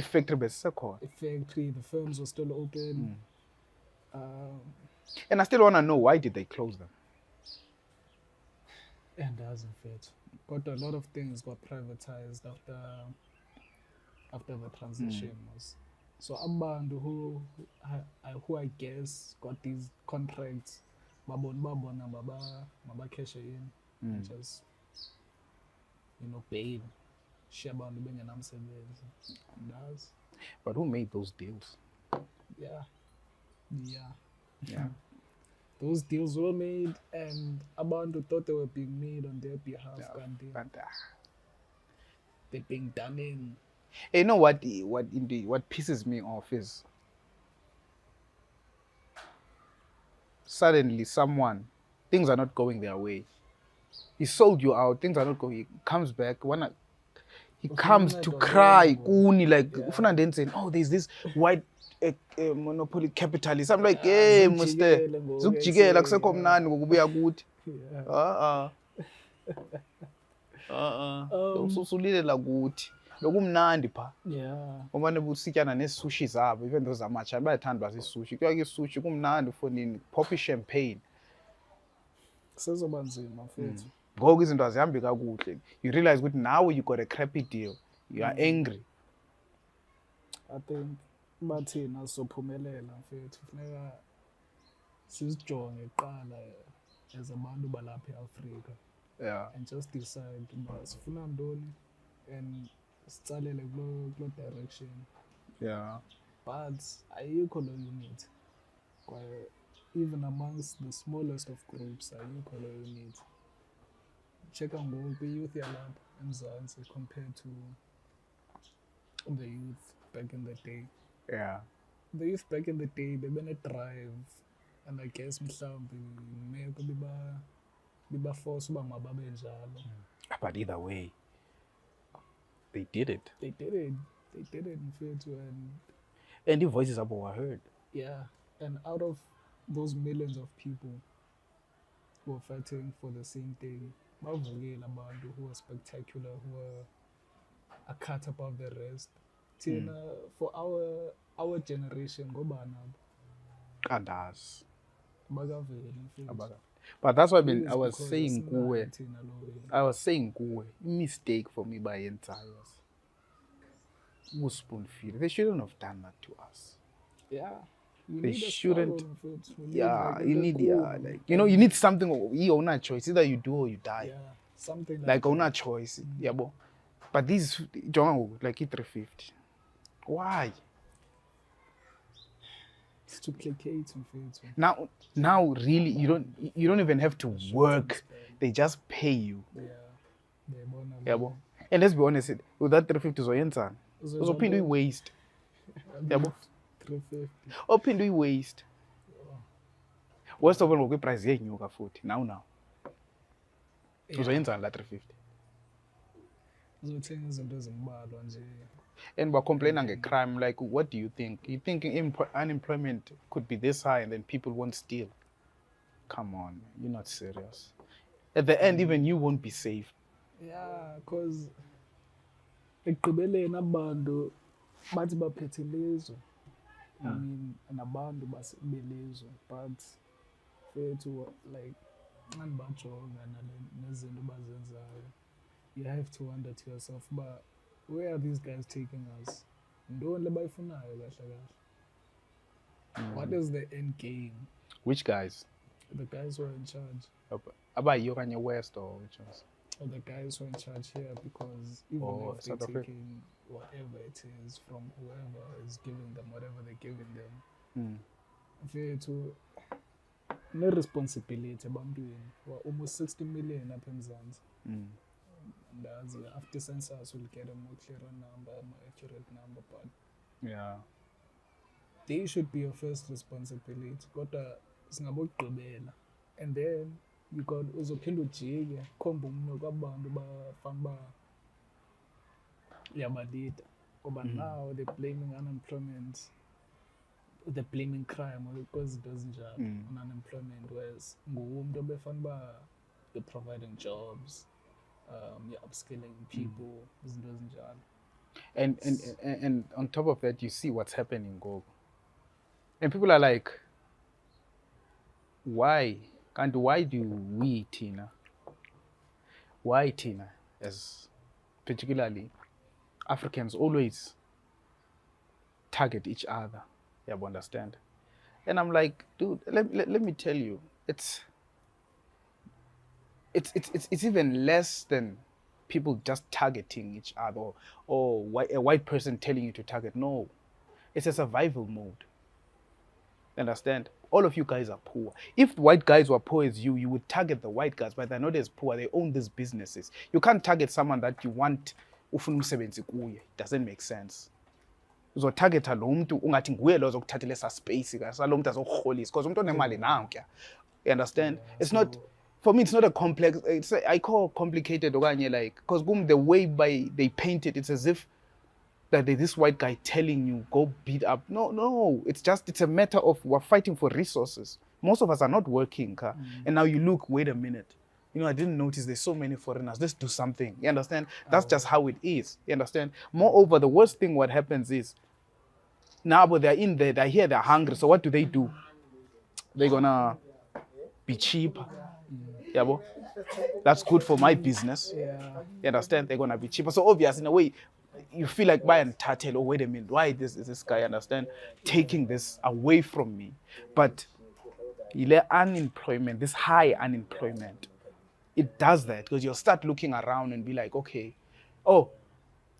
Factory besekhona. Factory, the firms were still open. And I still want to know, why did they close them? And doesn't fit. But a lot of things got privatized after the transition was. So abantu who I guess got these contracts, babona maba cash in, and just paid. But who made those deals? Yeah. Those deals were made, and abantu thought they were being made on their behalf. They're being done in. You know what pisses me off is suddenly things are not going their way. He sold you out, things are not going. He comes back, he comes to cry, saying, oh, there's this white monopoly capitalist. I'm like, hey, Mr. Zukjigela kusekho mnandi ngokubuya kuthi. Ususulilela kuthi. Lokumnandi pha. Yeah. Ngoba nebusityana nesushi zabo, even those amaChina bayathandwa isushi. Kuya isushi kumnandi ufonini, poppy champagne. Sezoba nzima mfethu. Ngoku izinto azihambi kakuhle. You realize ukuthi now you got a crappy deal. You are angry. I think bathina sophumelela mfethu kufuneka sizijonge kuqala as abantu balapha eAfrika. Yeah. And just decide uba sifuna ntoni and sicalele kulo direction. Yeah. But ayikho lo unit. Kwaye even amongst the smallest of groups, ayikho lo unit. Check out ngoku youth yalapha eMzantsi compared to the youth back in the day. Yeah. The youth back in the day, they been a drive, and I guess mhlawumbi meko biba force uba mababe njalo. But either way, they did it. They did it mfethu, and the voices abo were heard. Yeah, and out of those millions of people who are fighting for the same thing, bavukile abantu who are spectacular, who are a cut above the rest. For our generation, ngobani abo? Andazi. Abakaveli mfethu. But that's what I was saying kuwe. Mistake for me by entires. Spoon feed. They shouldn't have done that to us. Yeah. They shouldn't. You need something. You own a choice. Either you do or you die. Yeah, something like own a choice. Yeah, but these like E350. Why? It's to placate mfethu. Now really you don't even have to work. They just pay you. Yeah. And let's be honest, with that 350 uzoyenzani? Uzophinda uyi-waste. Yabo? 350. Ophinde uyi-waste. worst of all ngokwii-price yenyuka futhi now uzoyenzani la 350 uzothenga izinto ezimbalwa nje. and bacomplaina nge-crime. Like, what do you think? You think unemployment could be this high and then people won't steal? Come on, you're not serious. At the end, even you won't be safe. Yeah, because ekugqibeleni abantu bathi baphethe ilizwe. I mean, nabantu belizwe, but fethu like xa ndibajonga nezinto bazenzayo, you have to wonder to yourself, but where are these guys taking us? Ntoni le bayifunayo kahle kahle? What is the end game? Which guys? The guys who are in charge. Abayiyo kanye West or which ones? Or the guys who are in charge here, because even if they're taking whatever it is from whoever is giving them, whatever they're giving them, to no responsibility ebantwini. We're almost 60 million up in Zanzibar. And as after census, we'll get a more clearer number, a more accurate number, but yeah, they should be your first responsibility. And then you got uzophinda ujike khomba umnuko abantu bafana yabalida ngoba now they're blaming unemployment, they're blaming crime because it doesn't job on unemployment, whereas ngumuntu obefana they're providing jobs, you're upskilling people, izinto ezinjalo. And on top of that, you see what's happening, Gogo. And people are like, why? And why do we, Tina, as particularly Africans, always target each other? You understand? And I'm like, dude, let me tell you, it's even less than people just targeting each other or a white person telling you to target. No, it's a survival mode. Understand? All of you guys are poor. If white guys were poor as you would target the white guys, but they're not as poor. They own these businesses. You can't target someone that you want ufuna umsebenzi kuye. It doesn't make sense. Uzotargeta lo muntu ungathi nguye lo ozokuthathela esa space ka salo muntu azokurholisa because umuntu onemali nawo kya. You understand? Yeah, it's not, for me it's not a complex, I call complicated okanye like, because the way they paint it, it's as if that there's this white guy telling you go beat up. No, it's a matter of we're fighting for resources. Most of us are not working, and now you look, wait a minute, I didn't notice there's so many foreigners, let's do something. You understand? That's just how it is. You understand? Moreover, the worst thing what happens is now but they're in there, they're here, they're hungry, so what do? They're gonna be cheap. Yeah, bo? That's good for my business. Yeah. You understand? They're gonna be cheaper. So obvious in a way you feel like buying tattle. Oh, wait a minute, why is this guy, understand, taking this away from me? But unemployment, this high unemployment, it does that because you'll start looking around and be like, okay, oh,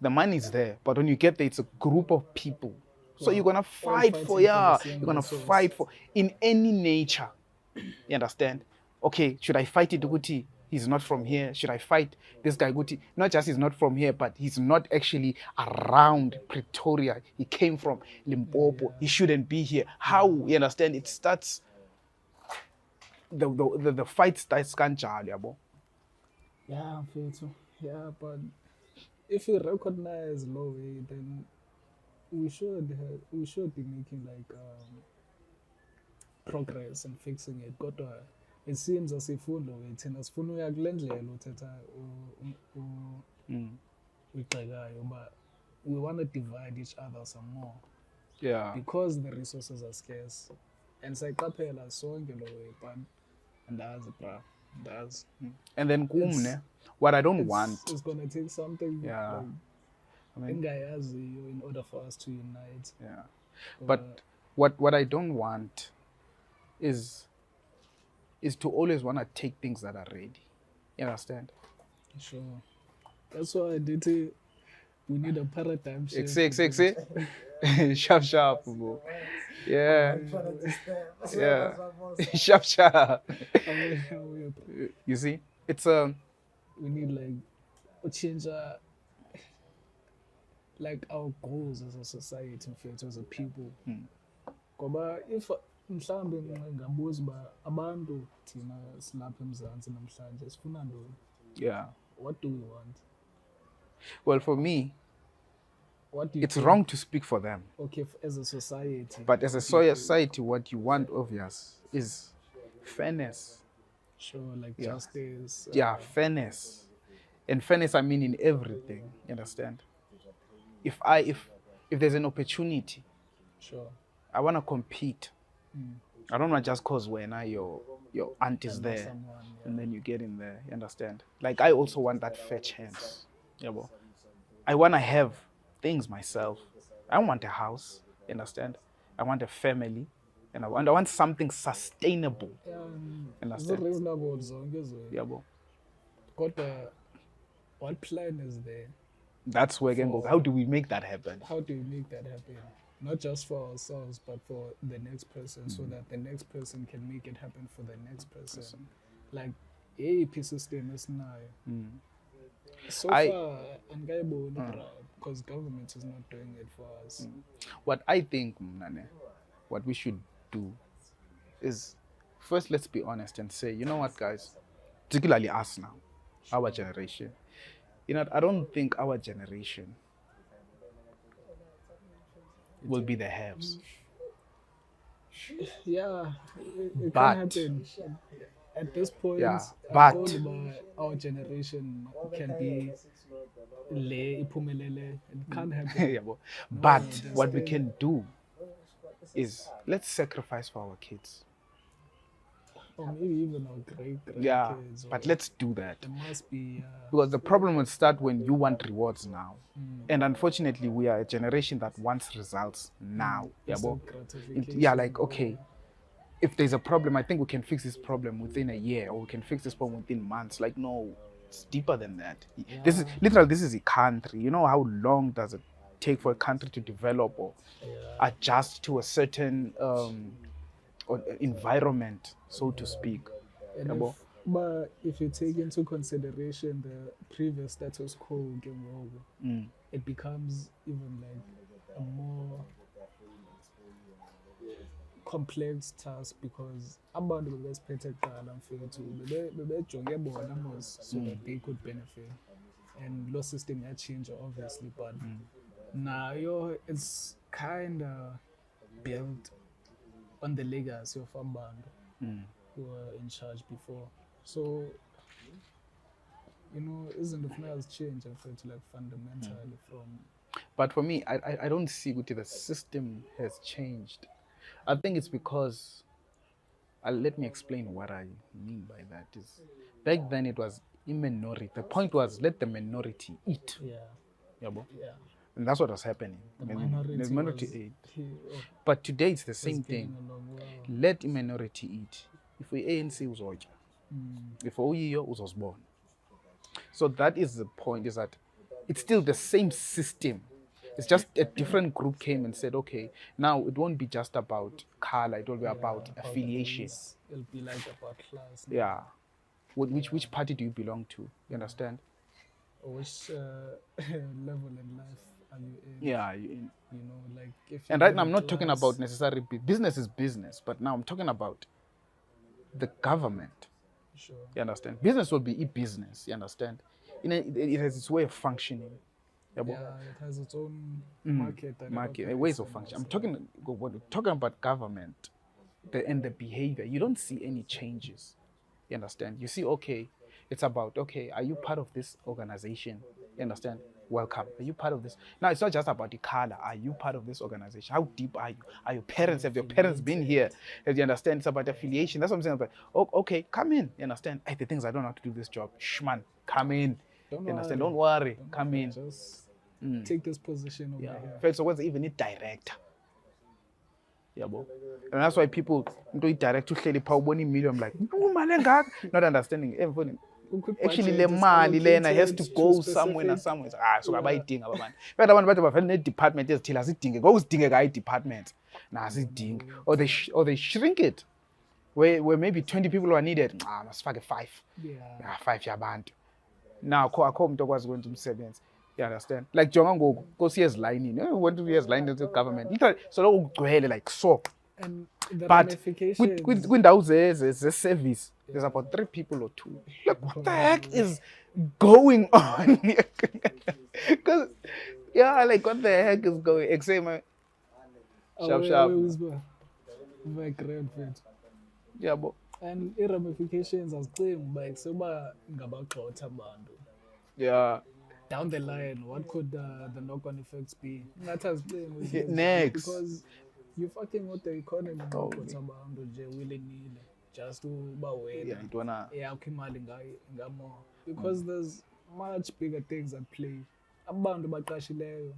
the money's there, but when you get there, it's a group of people. So you're gonna fight you're gonna fight for in any nature. You understand? Okay, should I fight it, Guti? He's not from here. Should I fight this guy, Guti? Not just he's not from here, but he's not actually around Pretoria. He came from Limpopo. Yeah. He shouldn't be here. How? You understand? It starts, the fight starts kanjalo, yabo. Yeah, I feel so. Yeah, but if you recognize low way, then we should be making like progress and fixing it. It seems as if we want to divide each other some more. Yeah. Because the resources are scarce. And sayqaphela sonke lo way, but andazi. And then what I don't want. It's gonna take something. Yeah. In order for us to unite. Yeah. But what I don't want is to always want to take things that are ready. You understand? Sure. That's why I did it. We need a paradigm shift. Sharp, bro. Yeah. Yeah. Sharp. You see? It's we need like change like our goals as a society, as a people. If mhlambe ngabuza uba abantu thina silapha eMzantsi namhlanje sifuna ntoni? Yeah. What do we want? Well, for me, What do you it's think? wrong to speak for them. Okay, as a society. But as a society, what you want of us is fairness. Sure, like justice. Yeah, fairness. And fairness, I mean in everything. You understand? If there's an opportunity, sure, I want to compete. I don't want just cause when your aunt is there, someone, and then you get in there. You understand? Like I also want that fair chance. Yeah, well, I want to have things myself. I want a house. You understand? I want a family, and I want something sustainable. It's reasonable zonke izinto. Yeah, well. Kodwa, what plan is there? That's where again, how do we make that happen? How do we make that happen? Not just for ourselves, but for the next person, so that the next person can make it happen for the next person. Like, a system is now. So far, because government is not doing it for us. What I think, what we should do is, first let's be honest and say, you know what, guys, particularly us now, our generation, you know, I don't think our generation will be the haves. Yeah, it But- can happen. At this point, but- our generation can be iphumelele. It can't happen. Yeah, but what we can do is let's sacrifice for our kids. Or maybe even our grandkids. Yeah, but let's do that. There must be. Because the problem will start when you want rewards now. And unfortunately, we are a generation that wants results now. Yeah, like, okay, if there's a problem, I think we can fix this problem within a year, or we can fix this problem within months. Like, no, it's deeper than that. This is a country. You know how long does it take for a country to develop or adjust to a certain environment, so to speak? But if you take into consideration the previous status quo, it becomes even like a more complex task, because abantu bebesiphethe kuqala mfethu bebejonge bona mos so that they could benefit, and law system change obviously, but now it's kind of built on the legacy of abantu who were in charge before. So, you know, isn't the finance change mfethu like fundamentally from? But for me, I don't see what the system has changed. I think it's because, let me explain what I mean by that. Is back then it was a minority. The point was let the minority eat. Yeah. And that's what was happening. The minority ate. But today it's the same thing. Let the minority eat. If we ANC uzotya. If we uzosbona. So that is the point, is that it's still the same system. It's just a different group came and said, okay, now it won't be just about color, it will be about affiliation. It'll be like about class. Yeah. Which party do you belong to? You understand? Or which level in life are you in? Yeah. You know, like if. And right now I'm not talking about necessarily business is business, but now I'm talking about the government. Sure. You understand? Business will be business. You understand? It has its way of functioning. Yeah, it has its own market ways of function. I'm talking about government and the behavior. You don't see any changes. You understand? You see, okay, it's about, okay, are you part of this organization? You understand? Welcome. Are you part of this? Now, it's not just about the color. Are you part of this organization? How deep are you? Are your parents? Have your parents been here? You understand? It's about affiliation. That's what I'm saying. Like, oh, okay, come in. You understand? Hey, the things I don't know how to do this job. Man, come in. You understand? Don't worry. Come in. Just take this position over here. So what's even a director? Yeah, bro. And that's why people do it direct to Shelly Power Bonnie Million. Like, not understanding everything. Actually, the money has to go somewhere and somewhere. So I buy thing about man. But I want to have a department is tell us it thing. Goes thing a guy department. Nah, it ding. Or they shrink it. Where maybe 20 people are needed. Must fuck 5. Yeah. 5 year band. Now I come to was going to 7. You understand? Like Jongo go see his line in. Went to his line into the government. So like so. And the But ramifications. kwindawo ze-service, there's about 3 people or 2. Like, what the heck is going on here? Because, yeah, like, what the heck is going? Except my sharp. My grandfather. Yeah, but And i-ramifications azicimi like seba ngabagxotha abantu. yeah. Down the line, what could the knock-on effects be? Next. Because you fucking with the economy ngabagxotha abantu nje willy-nilly just uba wena eyakho imali ngamo. Because there's much bigger things at play. Abantu baqashileyo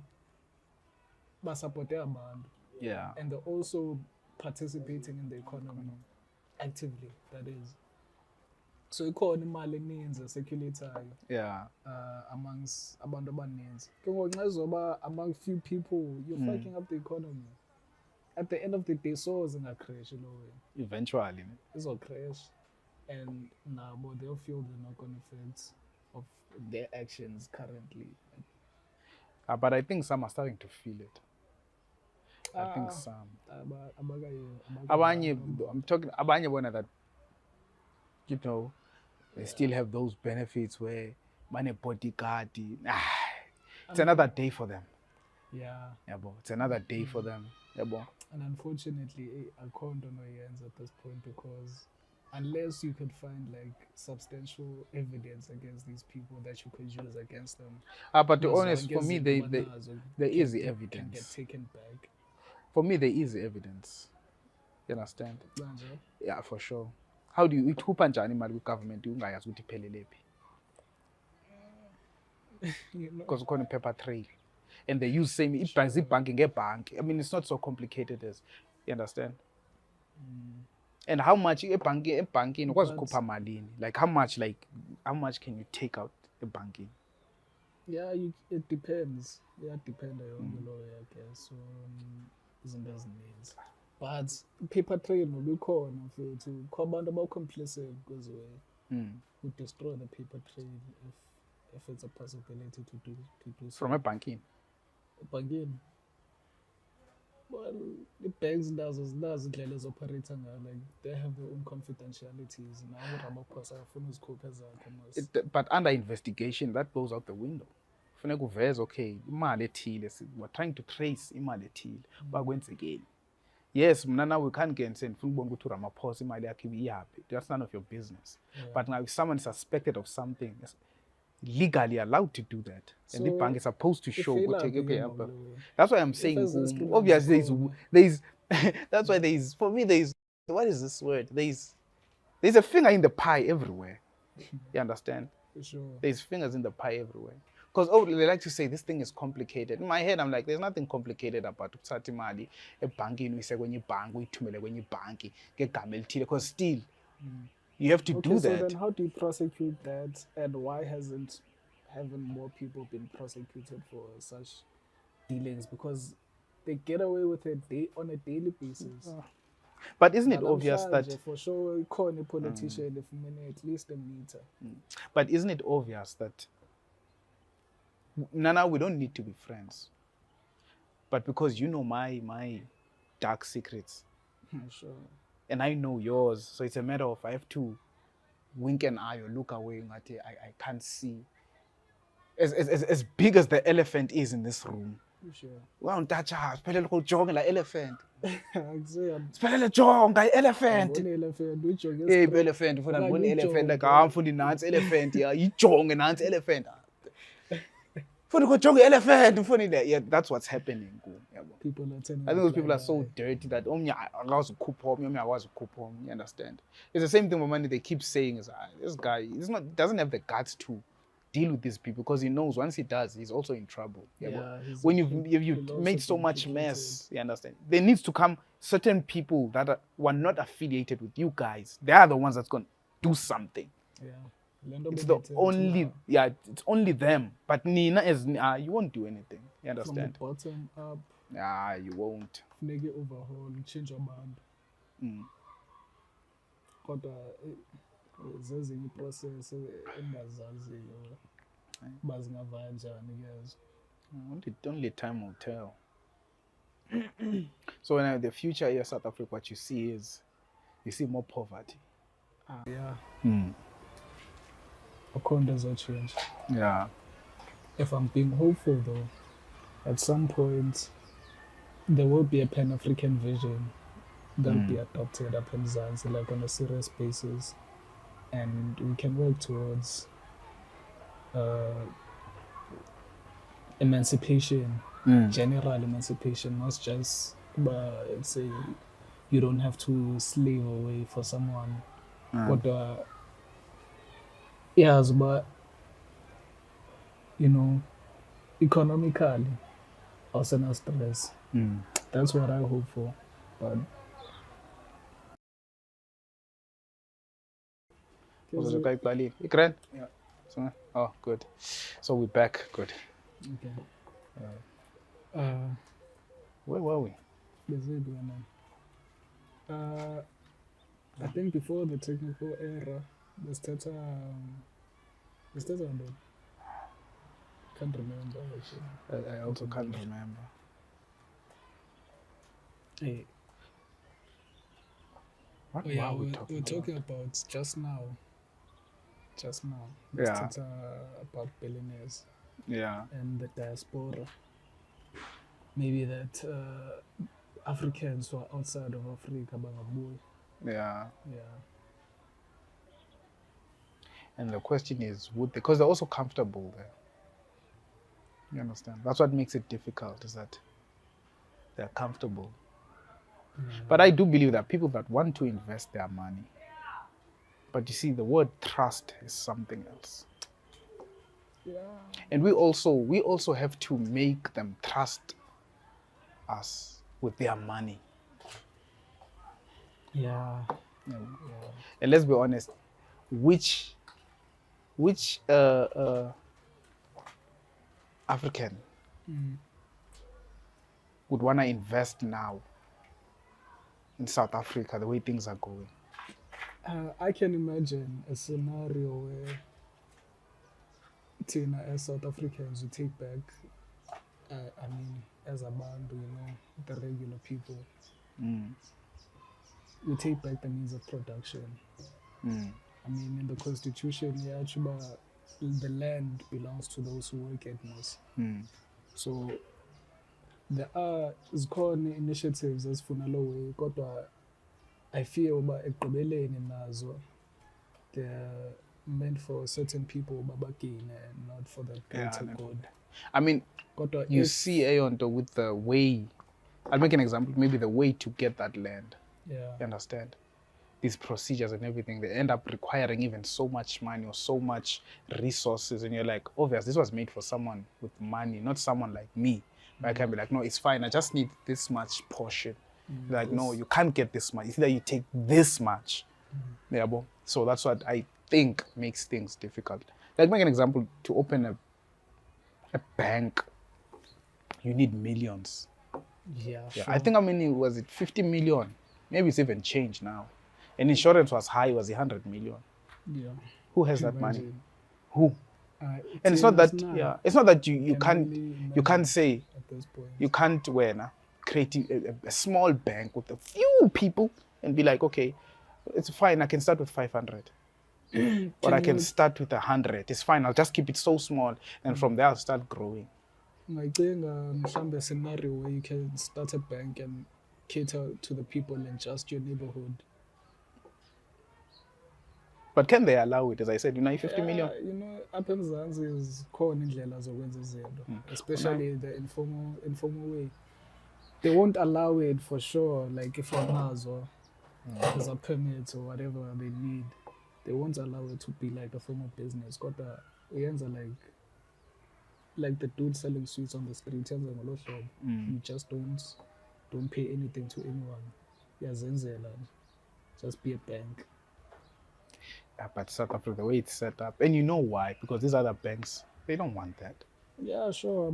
basupport abantu. Yeah. And they're also participating in the economy actively, that is. So ikhona imali eninzi ecirculatayo. Yeah. Amongst abantu abaninzi. Ke ngoku nxa izoba among few people, you're fucking up the economy. At the end of the day, so zingacrash lo way. Eventually. Izocrash. And nabo they'll feel the knock-on effects of their actions currently. But I think some are starting to feel it. I think some. I'm talking abanye bona that, you know, they still have those benefits where money bodyguard. It's another day for them. Yeah. Yeah, bo. It's another day for them. Yeah, bo. And unfortunately, I can't know ends at this point because unless you could find like substantial evidence against these people that you could use against them. But to be honest, for me, there is the evidence. Can get taken back. For me, there is evidence. You understand? Yeah, for sure. How do you ithupha njani imali kwi-government ungayazi ukuthi iphelele phi? Because ukhona paper trail. And they use same banking ngebhanki. I mean, it's not so complicated as you understand. And how much ebhanki ukwazi ukukhupha malini? Like how much can you take out ebhanki? Yeah, it depends. Yeah, it depends on the law, I guess. So izinto ezininzi. But paper trail nobukhona mfethu kwabantu abakhomplicit because who destroy the paper trail if it's a possibility to do so. From a banking. Banking. Well, the banks zinazo indlela ezoperate ngayo, like they have their own confidentialities. But under investigation, that goes out the window. Funeka uveze okay, imali ethile, we're trying to trace imali ethile. Bakwenzekeni. Yes, mna we can't get and funa ubona ukuthi uRamaphosa imali yakhe iyaphi. That's none of your business. Yeah. But now if someone is suspected of something, legally allowed to do that. So and the bank is supposed to show okay. That's why I'm saying obviously there's that's why there's for me there's what is this word? There's a finger in the pie everywhere. You understand? For sure. There's fingers in the pie everywhere. Because they like to say this thing is complicated. In my head, I'm like, there's nothing complicated about ukuthatha imali ebhankini uyise kwenye ibhanki uyithumele kwenye ibhanki ngegama elithile. Because still, you have to do that. So then how do you prosecute that? And why haven't more people been prosecuted for such dealings? Because they get away with it on a daily basis. But isn't it obvious that for sure you call a politician if at least a meter? But isn't it obvious that Nana, we don't need to be friends. But because you know my dark secrets. Sure. And I know yours. So it's a matter of I have to wink an eye or look away. I can't see. As big as the elephant is in this room. Sure. We don't touch her. Spell a jog like elephant. Spell a jog like elephant. Hey, elephant. For one elephant like I'm for the nance elephant. Yeah, you jog and nance elephant. Yeah, that's what's happening. People are telling I think those people are so dirty that you understand? It's the same thing with money they keep saying is this guy doesn't have the guts to deal with these people because he knows once he does, he's also in trouble. Yeah, when you've made so much mess, you understand? There needs to come certain people that were not affiliated with you guys. They are the ones that's gonna do something. Yeah. It's it's only them. But Nina is you won't do anything. You understand? From the bottom up. Nah, you won't. Nigga overhaul, change your mind. Kodwa zezinye process engazaziyo bazingava njani guys. Only time will tell. So in the future here, South Africa, what you see is more poverty. Yeah. Mm. Akondas will change. Yeah. If I'm being hopeful though, at some point there will be a Pan-African vision that'll be adopted up in Zanzibar, like on a serious basis, and we can work towards emancipation, general emancipation, not just say you don't have to slave away for someone. But yes, but economically, also no stress. That's what I hope for. But yeah. Oh, good. So we're back. Good. Okay. Where were we? I think before the technical era, the starter can't remember actually. I also can't remember. Hey. What we're talking about just now. Yeah. About billionaires. Yeah. And the diaspora. Maybe that Africans who are outside of Africa, bangabuyi. Yeah. Yeah. And the question is, because they're also comfortable there. You understand? That's what makes it difficult, is that they're comfortable. But I do believe that people that want to invest their money, but you see, the word trust is something else. Yeah. And we also have to make them trust us with their money. Yeah. And let's be honest, which African would want to invest now in South Africa the way things are going? I can imagine a scenario where Tina as South Africans we take back, as a band, the regular people, we take back the means of production. In the Constitution, the land belongs to those who work at most. So there are initiatives as Funalo way, I feel about ekugqibeleni nazo they're meant for certain people babagain and not for the greater good. I mean, you see Ayonto with the way, I'll make an example, maybe the way to get that land. Yeah. You understand? These procedures and everything, they end up requiring even so much money or so much resources, and you're like, obviously this was made for someone with money, not someone like me. But I can be like, no, it's fine, I just need this much portion. Like, no, you can't get this much. It's either you take this much. Yeah, so that's what I think makes things difficult. Like, make an example, to open a bank, you need millions. Yeah, sure. I think how many was it? 50 million. Maybe it's even changed now. And insurance was high, was 100 million. Yeah. Who has that money? Who? And it's not that it's not that you can't say at this point. You can't create a small bank with a few people and be like, okay, it's fine, I can start with 500. Or I can start with 100. It's fine, I'll just keep it so small, and from there I'll start growing. I think a scenario where you can start a bank and cater to the people in just your neighborhood. But can they allow it? As I said, 50 million. Up in Zanzibar is khona indlela zokwenza izinto, especially the informal way. They won't allow it for sure, like if or there's a permit or whatever they need. They won't allow it to be like a formal business. Got like the dude selling sweets on the street, you just don't pay anything to anyone. Just be a bank. Yeah, but South Africa, the way it's set up, and you know why? Because these other banks, they don't want that. Yeah, sure.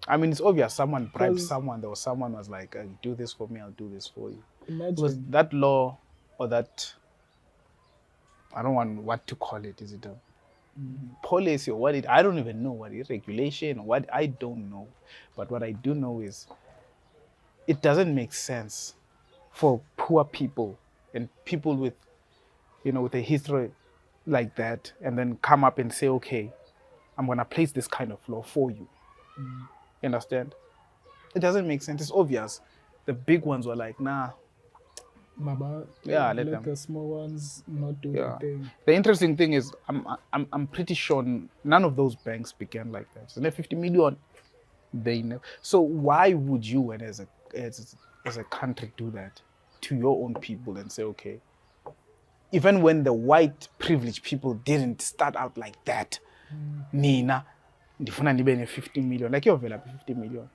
I mean, it's obvious someone bribed someone, or someone was like, do this for me, I'll do this for you. Imagine. Because that law, or that, I don't want what to call it, is it policy or I don't even know what it regulation or what, I don't know. But what I do know is it doesn't make sense for poor people and people with, with a history like that, and then come up and say, okay, I'm going to place this kind of law for you. You understand? It doesn't make sense. It's obvious. The big ones were like, nah. Let the small ones not do the thing. The interesting thing is, I'm pretty sure none of those banks began like that. So 50 million, they know. So why would you, and as a country, do that to your own people and say, okay, even when the white privileged people didn't start out like that, Nina, ndifuna ndibe 50 million, like you're available 50 million.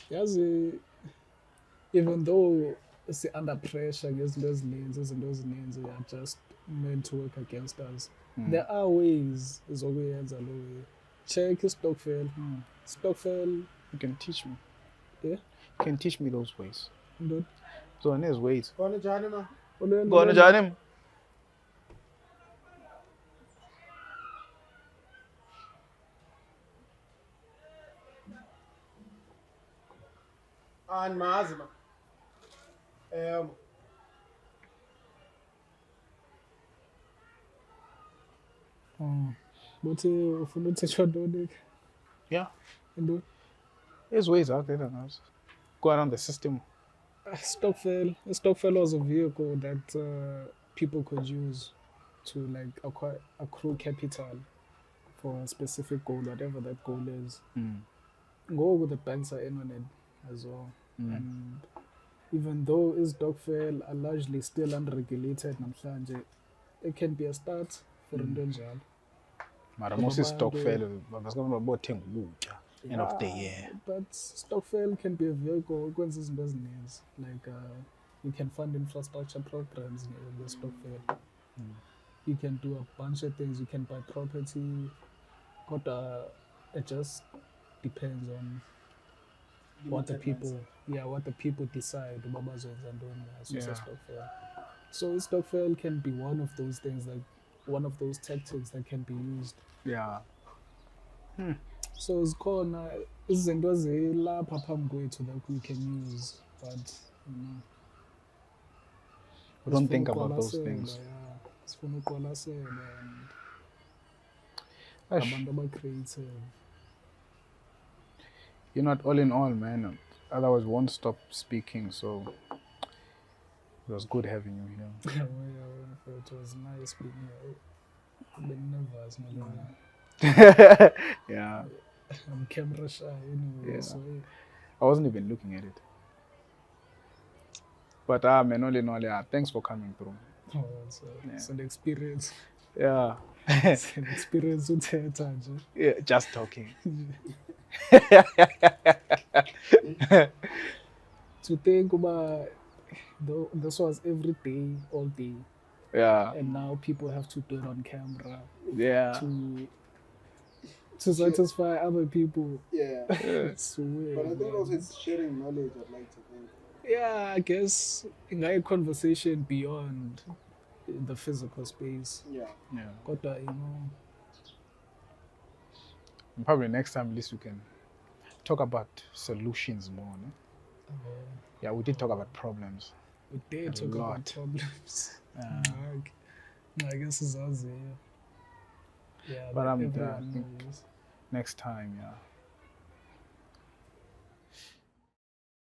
Yes, even though it's under pressure, those names are just meant to work against us. There are ways. There's always a way. Check Stockfell. Stockfell. You can teach me. Yeah. You can teach me those ways. Good. So there's ways. Go on, Johnny. Go on, Johnny. And Mazima. But if you take your dog, yeah, and there's ways out there. Go around the system. Stockfell was a vehicle that people could use to like accrue capital for a specific goal, whatever that goal is. Go with the banks are in on it as well. And even though Stockfell are largely still unregulated, it can be a start for Ndonjal. Mara most Stockfell, end of the year. But Stockfell can be a vehicle like you can fund infrastructure programs in the Stockfell. You can do a bunch of things. You can buy property. But it just depends on what the people decide. So Stockfell can be one of those things, like one of those tactics that can be used. Yeah. So it's called izinto zilapha phambi kwethu that we can use, but we don't think about those things. Sifuna uqwalasela and abantu aba-creative. You're not all in all, man. Otherwise, won't stop speaking. So it was good having you here. It was nice being here. I've been nervous, Yeah. I'm camera shy anyway. Yeah. So I wasn't even looking at it. But man, all in all, yeah. Thanks for coming through. It's an experience. Yeah. It's an experience to yeah, just talking. To think about this was every day, all day. Yeah. And now people have to do it on camera. Yeah. To satisfy other people. Yeah. It's weird. But I think also it's sharing knowledge, I'd like to think. Yeah, I guess in a conversation beyond the physical space. Yeah. Yeah. But probably next time at least we can talk about solutions more, no? Yeah, we did talk about problems. We did talk about problems. I guess it's us, yeah. But I think next time, yeah.